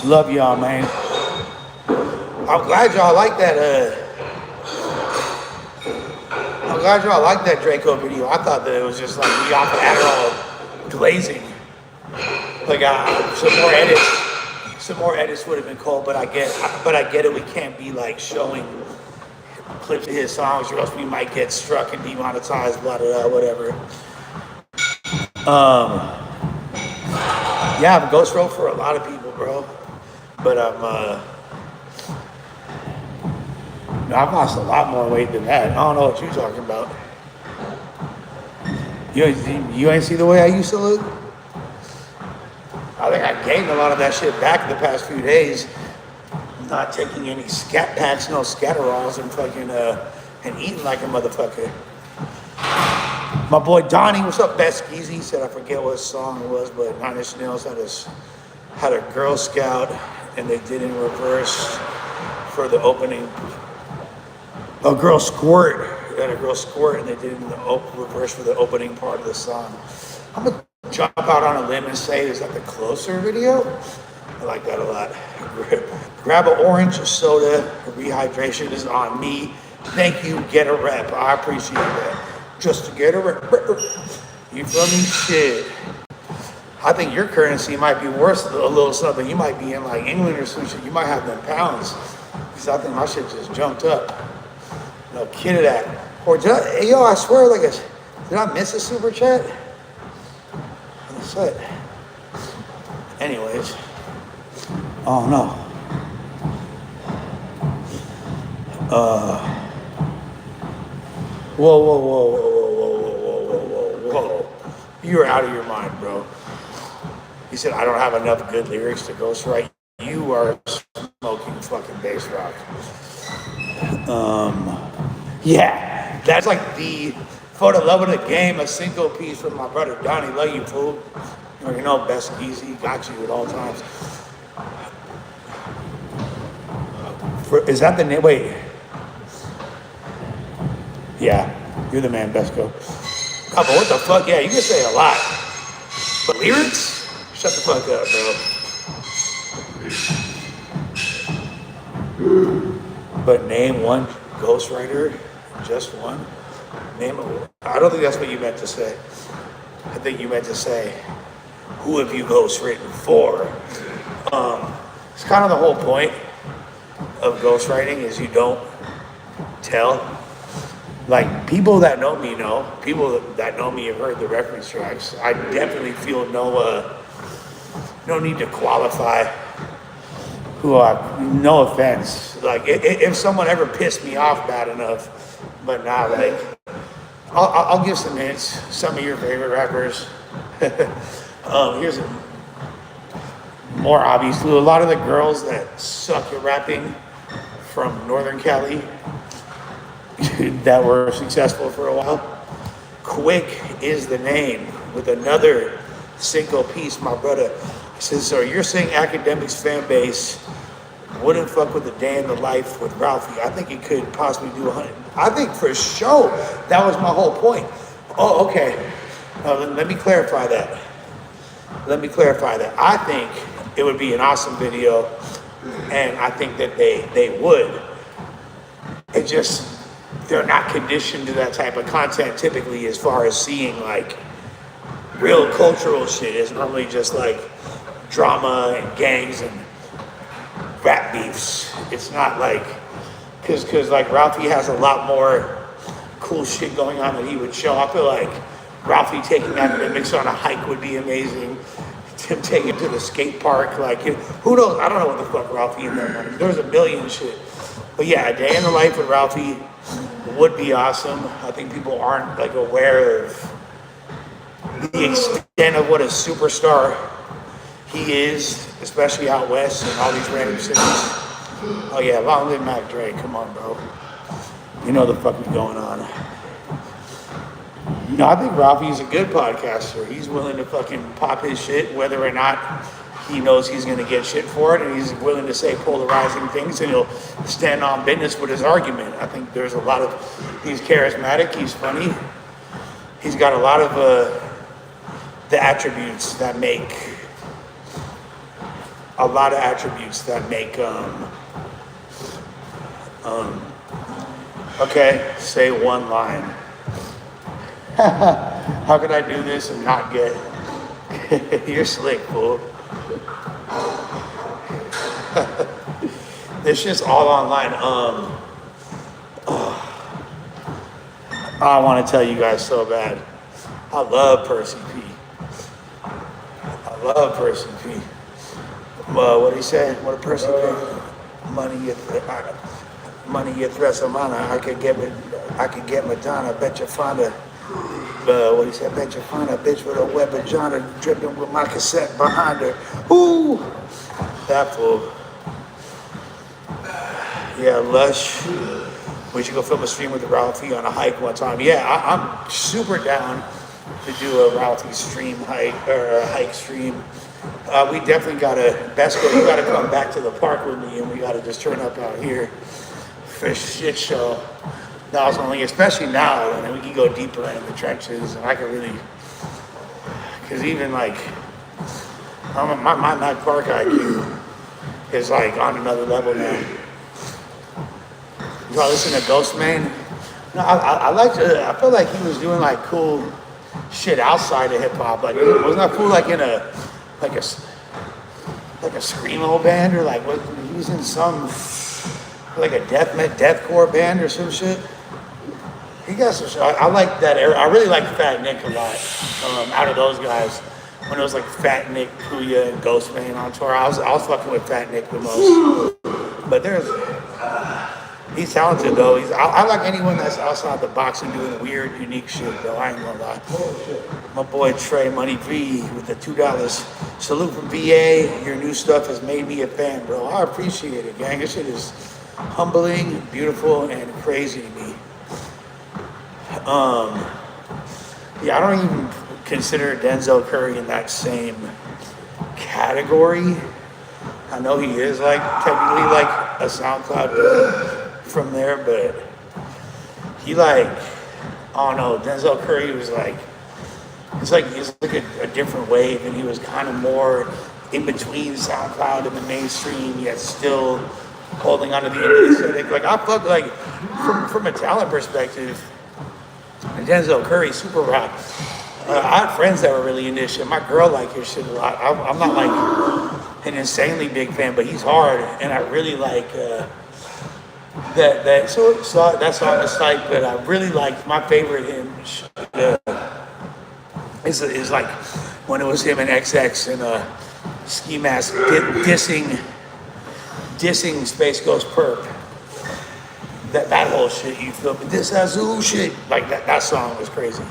Love y'all, man. I'm glad y'all like that, Draco video. I thought that it was just like me off of Adderall glazing. Like some more edits would have been cool, but I get it. We can't be like showing clips of his songs, or else we might get struck and demonetized. Blah blah blah, whatever. Yeah, I'm a ghost road for a lot of people, bro. But I've lost a lot more weight than that. I don't know what you're talking about. You ain't see the way I used to look? I think I gained a lot of that shit back in the past few days. Not taking any scat packs, no scatteralls, and fucking and eating like a motherfucker. My boy Donnie, what's up, Best Skeezy? Said I forget what song it was, but 9 Inch Nails had a Girl Scout, and they did in reverse for the opening. A girl squirt, and they did it in the reverse for the opening part of the song. I'm gonna jump out on a limb and say, is that the Closer video? I like that a lot. Grab an orange, a soda, rehydration is on me. Thank you, get a rep. I appreciate that. Just to get a rep. You feel me? Shit. I think your currency might be worth a little something. You might be in like England or some shit. You might have them pounds. Because I think my shit just jumped up. No kid of that. Or I swear, did I miss a super chat? What's that? Anyways. Oh no. Whoa. You're out of your mind, bro. He said, I don't have enough good lyrics to ghostwrite. You are smoking fucking bass rock. Yeah, that's like for the love of the game, a single piece from my brother Donnie. Love you, fool. You know, Best Easy, got you at all times. Is that the name? Wait. Yeah, you're the man, Besco. Oh, but what the fuck? Yeah, you can say a lot. But lyrics? Shut the fuck up, bro. But name one ghostwriter, just one. I don't think that's what you meant to say. I think you meant to say, who have you ghostwritten for? It's kind of the whole point of ghostwriting is you don't tell. Like, people that know me know. People that know me have heard the reference tracks. I definitely feel no no need to qualify who no offense. Like, if someone ever pissed me off bad enough, but not like, I'll give some hints. Some of your favorite rappers. Here's a more obvious clue. A lot of the girls that suck at rapping from Northern Cali that were successful for a while. Quick is the name with another single piece, my brother. He says, so you're saying Academics fan base wouldn't fuck with a day in the life with Ralphie? I think it could possibly do 100. I think for sure. That was my whole point. Oh, okay. Let me clarify that. I think it would be an awesome video, and I think that they would. It just, they're not conditioned to that type of content typically, as far as seeing like real cultural shit. It's normally just like drama and gangs and rap beefs. It's not like, cause like Ralphie has a lot more cool shit going on that he would show. I feel like Ralphie taking Academics on a hike would be amazing. Him taking it to the skate park, like, who knows? I don't know what the fuck Ralphie and them wanted. There's a million shit. But yeah, a day in the life with Ralphie would be awesome. I think people aren't like aware of the extent of what a superstar he is, especially out west and all these random cities. Oh yeah, long live Mac Dre. Come on, bro. You know the fuck is going on. No, I think Ralphie's a good podcaster. He's willing to fucking pop his shit, whether or not he knows he's going to get shit for it, and he's willing to say polarizing things, and he'll stand on business with his argument. I think there's a lot of, he's charismatic, he's funny. He's got a lot of the attributes that make, okay, say one line. How could I do this and not get, you're slick, fool. This shit's all online. I want to tell you guys so bad. I love Percy P. What did he say? What did Percy P? Money you threats of mana. I could get Madonna. Bet you find a. What he said, bet you find a bitch with a web vagina dripping with my cassette behind her. Ooh, that fool. Yeah, Lush. We should go film a stream with Ralphie on a hike one time. Yeah, I'm super down to do a Ralphie stream hike or a hike stream. We definitely gotta, Besco, you gotta come back to the park with me, and we gotta just turn up out here for a shit show. That was only, especially now, and we can go deeper into the trenches, and I can really, because even like, my park IQ is like on another level now. You all listen to Ghost Man? No, I feel like he was doing like cool shit outside of hip hop. Like, wasn't that cool? Like in a screamo band, or like he was in some like a deathcore band or some shit. He got some shit. I like that era. I really like Fat Nick a lot. Out of those guys, when it was like Fat Nick, Puya, and Ghostman on tour, I was fucking with Fat Nick the most. But there's, he's talented though. I like anyone that's outside the box and doing weird, unique shit though. I ain't gonna lie. My boy Trey Money V with the $2. Salute from VA. Your new stuff has made me a fan, bro. I appreciate it, gang. This shit is humbling, beautiful, and crazy to me. Yeah, I don't even consider Denzel Curry in that same category. I know he is like technically like a SoundCloud dude from there, but he like, I don't know, Denzel Curry was like, he's like a different wave, and he was kind of more in between SoundCloud and the mainstream, yet still holding onto the indie aesthetic. Like I fuck like from a talent perspective, Denzel Curry, super rock. I had friends that were really into shit. My girl liked his shit a lot. I'm not like an insanely big fan, but he's hard, and I really like that. So that song is tight, but I really like my favorite him is like when it was him and XX and ski mask dissing Space Ghost Perp. That whole shit, you feel me? This Azul shit. Like that song was crazy.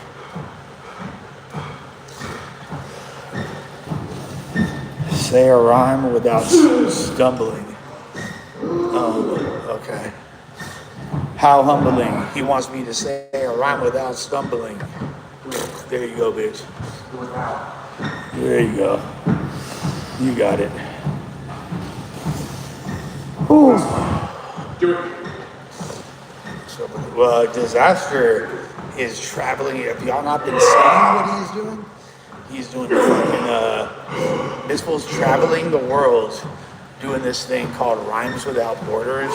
Say a rhyme without stumbling. Oh, okay. How humbling. He wants me to say a rhyme without stumbling. There you go, bitch. There you go. You got it. Whew. So, well, Disaster is traveling. Have y'all not been seeing what he's doing? He's doing fucking, this fool's traveling the world doing this thing called Rhymes Without Borders.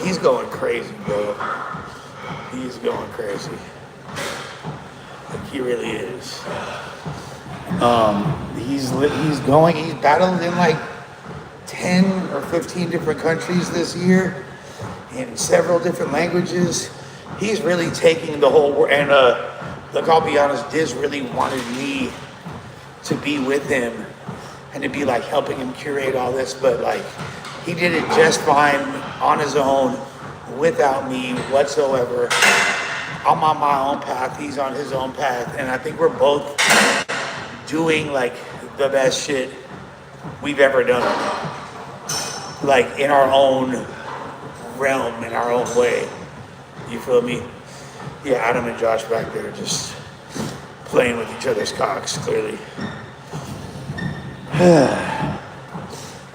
He's going crazy, bro. He's going crazy. Like, he really is. He's battled in like 10 or 15 different countries this year in several different languages. He's really taking the whole world. And look, I'll be honest, Diz really wanted me to be with him and to be like helping him curate all this, but like he did it just fine on his own without me whatsoever. I'm on my own path, he's on his own path, and I think we're both doing like the best shit we've ever done, like in our own realm, in our own way. You feel me? Yeah, Adam and Josh back there just playing with each other's cocks, clearly.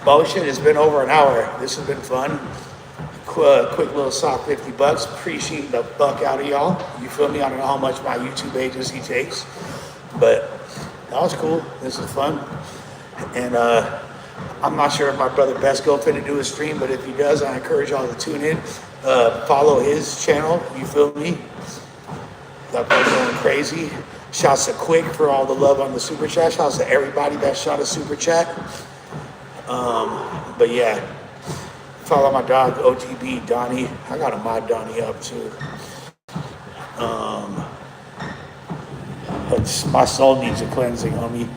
Oh shit, it's been over an hour. This has been fun. Quick little sock $50. Appreciate the fuck out of y'all. You feel me? I don't know how much my YouTube agency takes, but that was cool. This is fun. And I'm not sure if my brother Besco finna do a stream, but if he does, I encourage y'all to tune in. Follow his channel. You feel me? That boy's going crazy. Shouts to Quick for all the love on the super chat. Shouts to everybody that shot a super chat. But yeah, follow my dog OTB Donnie. I gotta mod Donnie up too. My soul needs a cleansing, homie.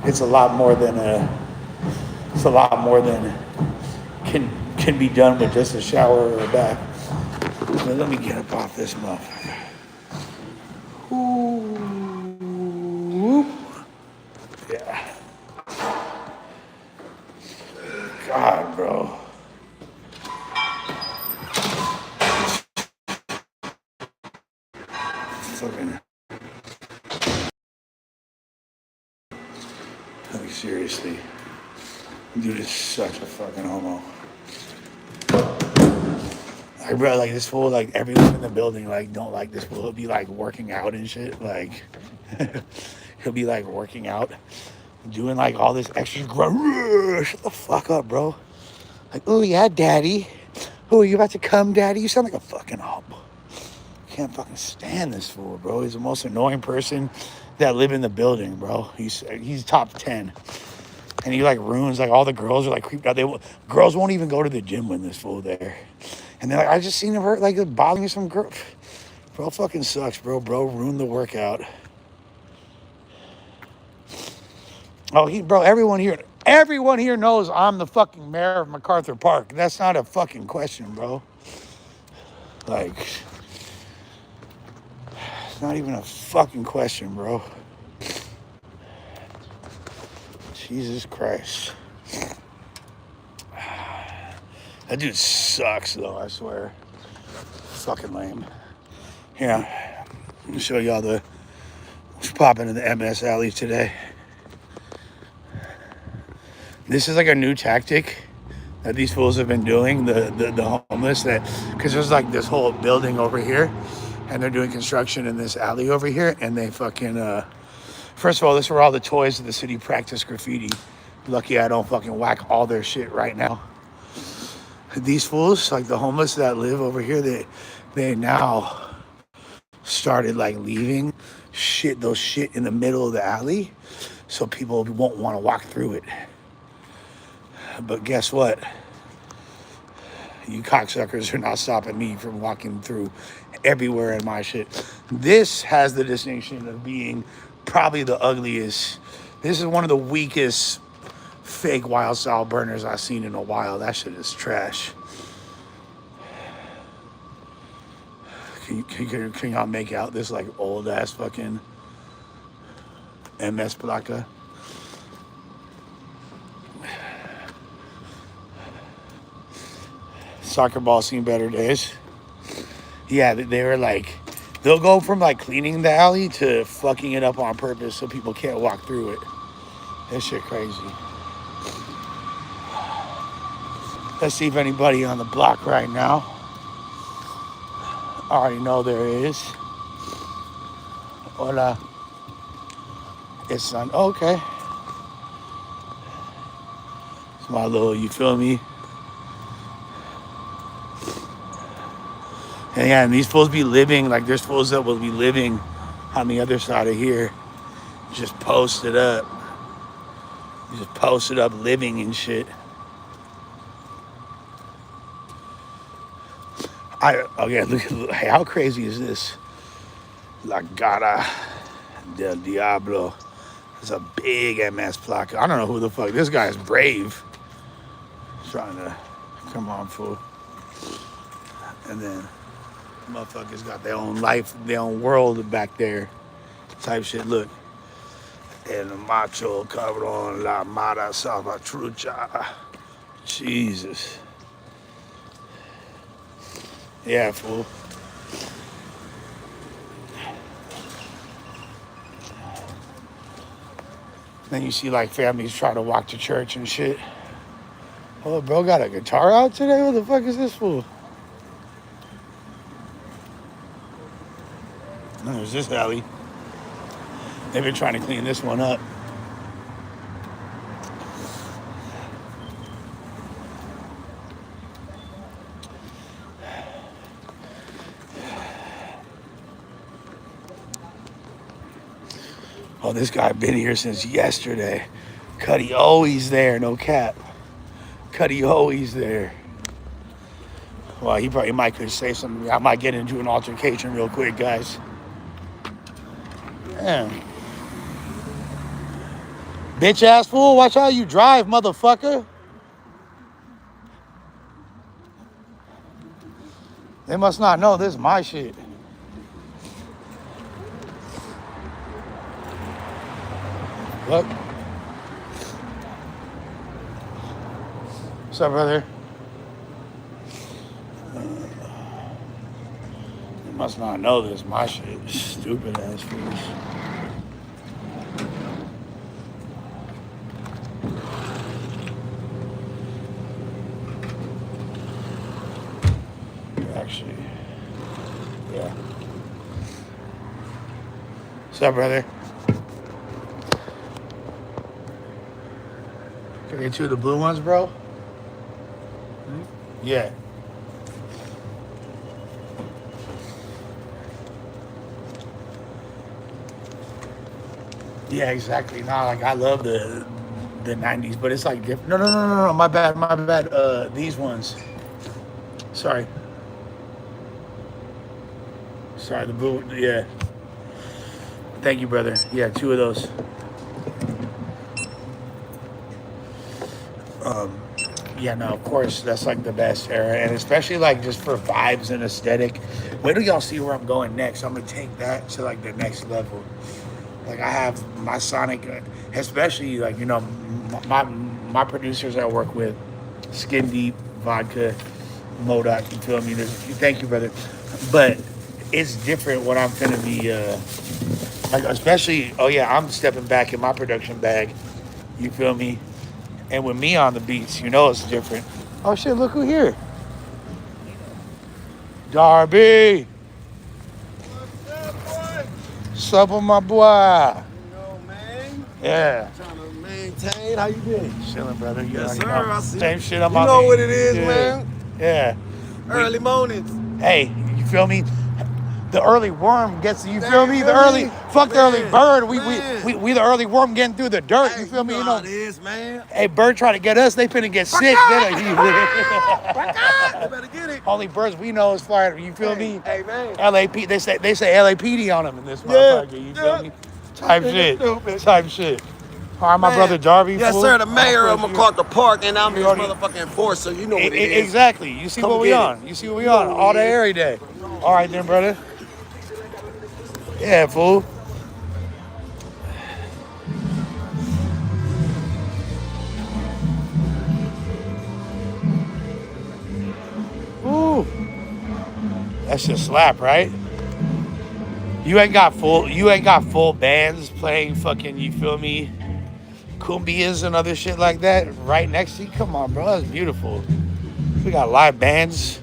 It's a lot more than can be done with just a shower or a bath. But let me get up off this motherfucker. Ooh. Yeah. God, bro. Fucking. Like, seriously. Dude is such a fucking homo. Like, bro, like this fool, like everyone in the building, like, don't like this fool. He'll be like working out and shit. Like, he'll be like working out, doing like all this extra grunt. Shut the fuck up, bro. Like, oh yeah, daddy. Oh, you about to come, daddy? You sound like a fucking homo. Can't fucking stand this fool, bro. He's the most annoying person that live in the building, bro. He's top 10. And he like ruins, like all the girls are like creeped out. Girls won't even go to the gym when this fool there. And they're like, I just seen him hurt, like bothering some girl. Bro fucking sucks, bro. Bro ruined the workout. Oh, bro, everyone here knows I'm the fucking mayor of MacArthur Park. That's not a fucking question, bro. Like, it's not even a fucking question, bro. Jesus Christ. That dude sucks, though, I swear. Fucking lame. Yeah, let me show y'all what's popping in the MS alley today. This is like a new tactic that these fools have been doing, the homeless, because there's like this whole building over here, and they're doing construction in this alley over here, and they fucking, first of all, this is where all the toys of the city practice graffiti. Lucky I don't fucking whack all their shit right now. These fools, like the homeless that live over here, they now started like leaving those shit in the middle of the alley so people won't want to walk through it. But guess what? You cocksuckers are not stopping me from walking through everywhere in my shit. This has the distinction of being probably the ugliest. This is one of the weakest fake wild style burners I've seen in a while. That shit is trash. Can y'all make out this like old ass fucking MS Plaka? Soccer ball seen better days. Yeah, they were like, they'll go from like cleaning the alley to fucking it up on purpose so people can't walk through it. That shit crazy. Let's see if anybody on the block right now. I already know there is. Hola. It's sun. Oh, okay. It's my little, you feel me? And yeah, and these fools be living, like there's fools that will be living on the other side of here. Just posted up. Just posted up living and shit. Oh yeah, look, hey, how crazy is this? La Gara del Diablo. It's a big MS Plaka. I don't know who the fuck. This guy is brave. Trying to, come on, fool. And then motherfuckers got their own life, their own world back there. Type shit, look. El macho cabrón, la mara salvatrucha. Jesus. Yeah, fool. Then you see like families trying to walk to church and shit. Oh, bro, got a guitar out today? What the fuck is this fool? And there's this alley. They've been trying to clean this one up. Oh, this guy been here since yesterday. Cuddy always there, no cap. Cuddy always there. Well, he probably might could say something. I might get into an altercation real quick, guys. Yeah. Bitch ass fool, watch how you drive, motherfucker. They must not know this is my shit. Look. What's up, brother? They must not know this is my shit. Stupid ass fools. Actually, yeah. What's up, brother? Can I get two of the blue ones, bro? Yeah. Yeah, exactly. Nah, like I love the 90s, but it's like different. No. My bad. These ones. Sorry, the blue. Yeah. Thank you, brother. Yeah, two of those. Yeah, no, of course, that's like the best era, and especially like just for vibes and aesthetic. Wait till y'all see where I'm going next. I'm gonna take that to like the next level. Like I have my Sonic, especially like my producers I work with, Skin Deep, Vodka, Modoc. You feel me? Thank you, brother. But it's different when I'm gonna be like, especially. Oh yeah, I'm stepping back in my production bag. You feel me? And with me on the beats, it's different. Oh shit, look who here. Darby. What's up, boy? Sup with my boy? Man. Yeah. Trying to maintain. How you been? Chilling, brother. Yes, sir. I see. Same shit I'm you on. know what it is, man. Yeah. Early mornings. Hey, you feel me? the early worm gets, you Man, feel you me? feel The early, me? fuck the early Man, bird. man. We the early worm getting through the dirt. Hey, You feel you me? know You how know, it is, man. hey, bird try to get us, they finna get sick. They better get it. Only birds we know is flying. You feel Hey, me? hey, man. LAP. They say LAPD on them in this Yeah, motherfucker. You feel yeah. me? This Type nigga shit. stupid. Type shit. All right, my brother Man. Darby. Yes, Fool. sir. The mayor of Of course, MacArthur Park, and I'm you his already motherfucking enforcer. You know what it is. exactly. You see Come what we get it. on. You see what we You know on. what All it day, is. every day. All right then, brother. Yeah, fool. Ooh, that's just slap, right? You ain't got full bands playing fucking, you feel me, cumbias and other shit like that right next to you. Come on, bro, that's beautiful. We got live bands.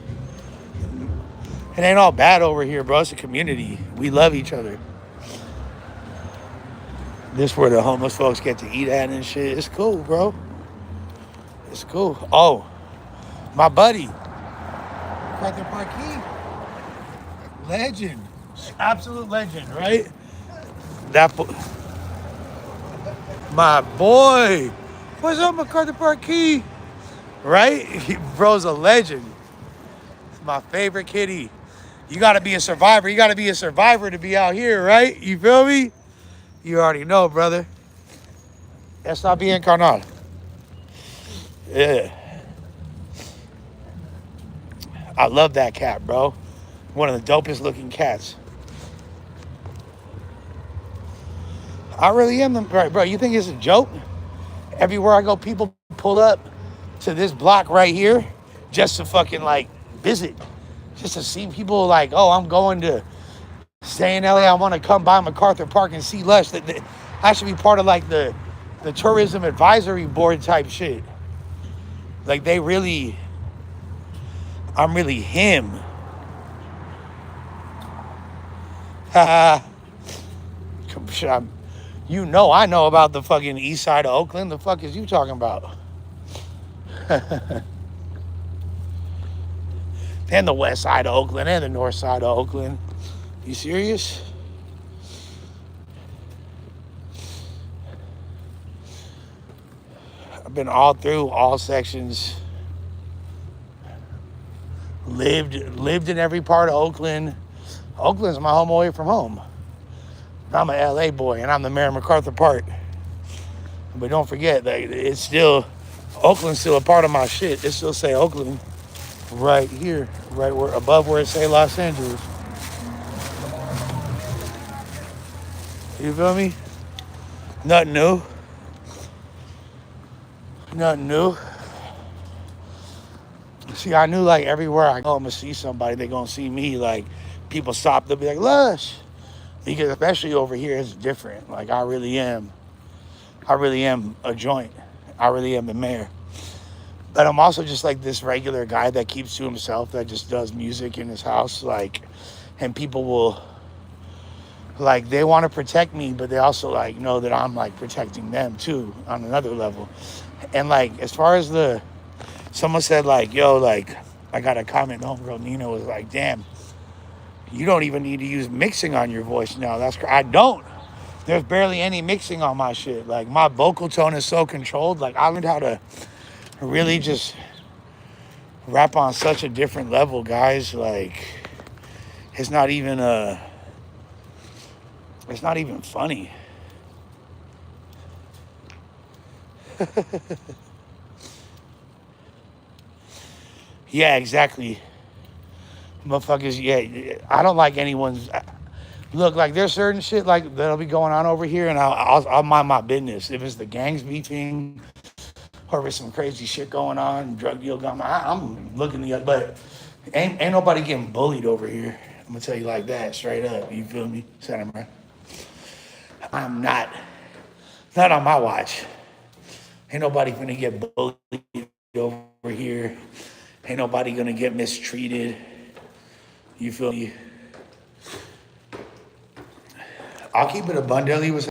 It ain't all bad over here, bro. It's a community. We love each other. This where the homeless folks get to eat at and shit. It's cool, bro. It's cool. Oh, my buddy, Arthur Parkey, legend, absolute legend, right? My boy, what's up, MacArthur Parkey? Right? Bro's a legend. It's my favorite kitty. You gotta be a survivor. You gotta be a survivor to be out here, right? You feel me? You already know, brother. Está bien, carnal. Yeah. I love that cat, bro. One of the dopest looking cats. I really am, right, bro. You think it's a joke? Everywhere I go, people pull up to this block right here just to fucking like visit, just to see people like, oh, I'm going to stay in LA. I want to come by MacArthur Park and see Lush. I should be part of like the tourism advisory board type shit. Like they really, I'm really him. You know I know about the fucking east side of Oakland. The fuck is you talking about? And the west side of Oakland and the north side of Oakland. You serious? I've been all through all sections. Lived in every part of Oakland. Oakland's my home away from home. I'm an LA boy and I'm the mayor of MacArthur Park. But don't forget that it's still, Oakland's still a part of my shit. It still say Oakland right here, right where above where it say Los Angeles. You feel me? Nothing new. Nothing new. See, I knew like everywhere I go, I'm gonna see somebody, they gonna see me. Like people stop, they'll be like, Lush. Because especially over here, it's different. Like I really am a joint. I really am the mayor. But I'm also just like this regular guy that keeps to himself, that just does music in his house. Like, and people will, like, they want to protect me, but they also like know that I'm like protecting them too on another level. And like, as far as someone said like, yo, like, I got a comment, homegirl Nina was like, damn, you don't even need to use mixing on your voice now. I don't. There's barely any mixing on my shit. Like my vocal tone is so controlled. Like I learned how to really just rap on such a different level, guys. Like it's not even funny. Yeah, exactly. Motherfuckers, yeah, I don't like anyone's. Look, like there's certain shit like that'll be going on over here, and I'll mind my business. If it's the gangs beefing, or if it's some crazy shit going on, drug deal going on, I'm looking the other. But ain't nobody getting bullied over here. I'm gonna tell you like that, straight up. You feel me, Senator? I'm not on my watch. Ain't nobody gonna get bullied over here. Ain't nobody gonna get mistreated. You feel me? I'll keep it a bundle.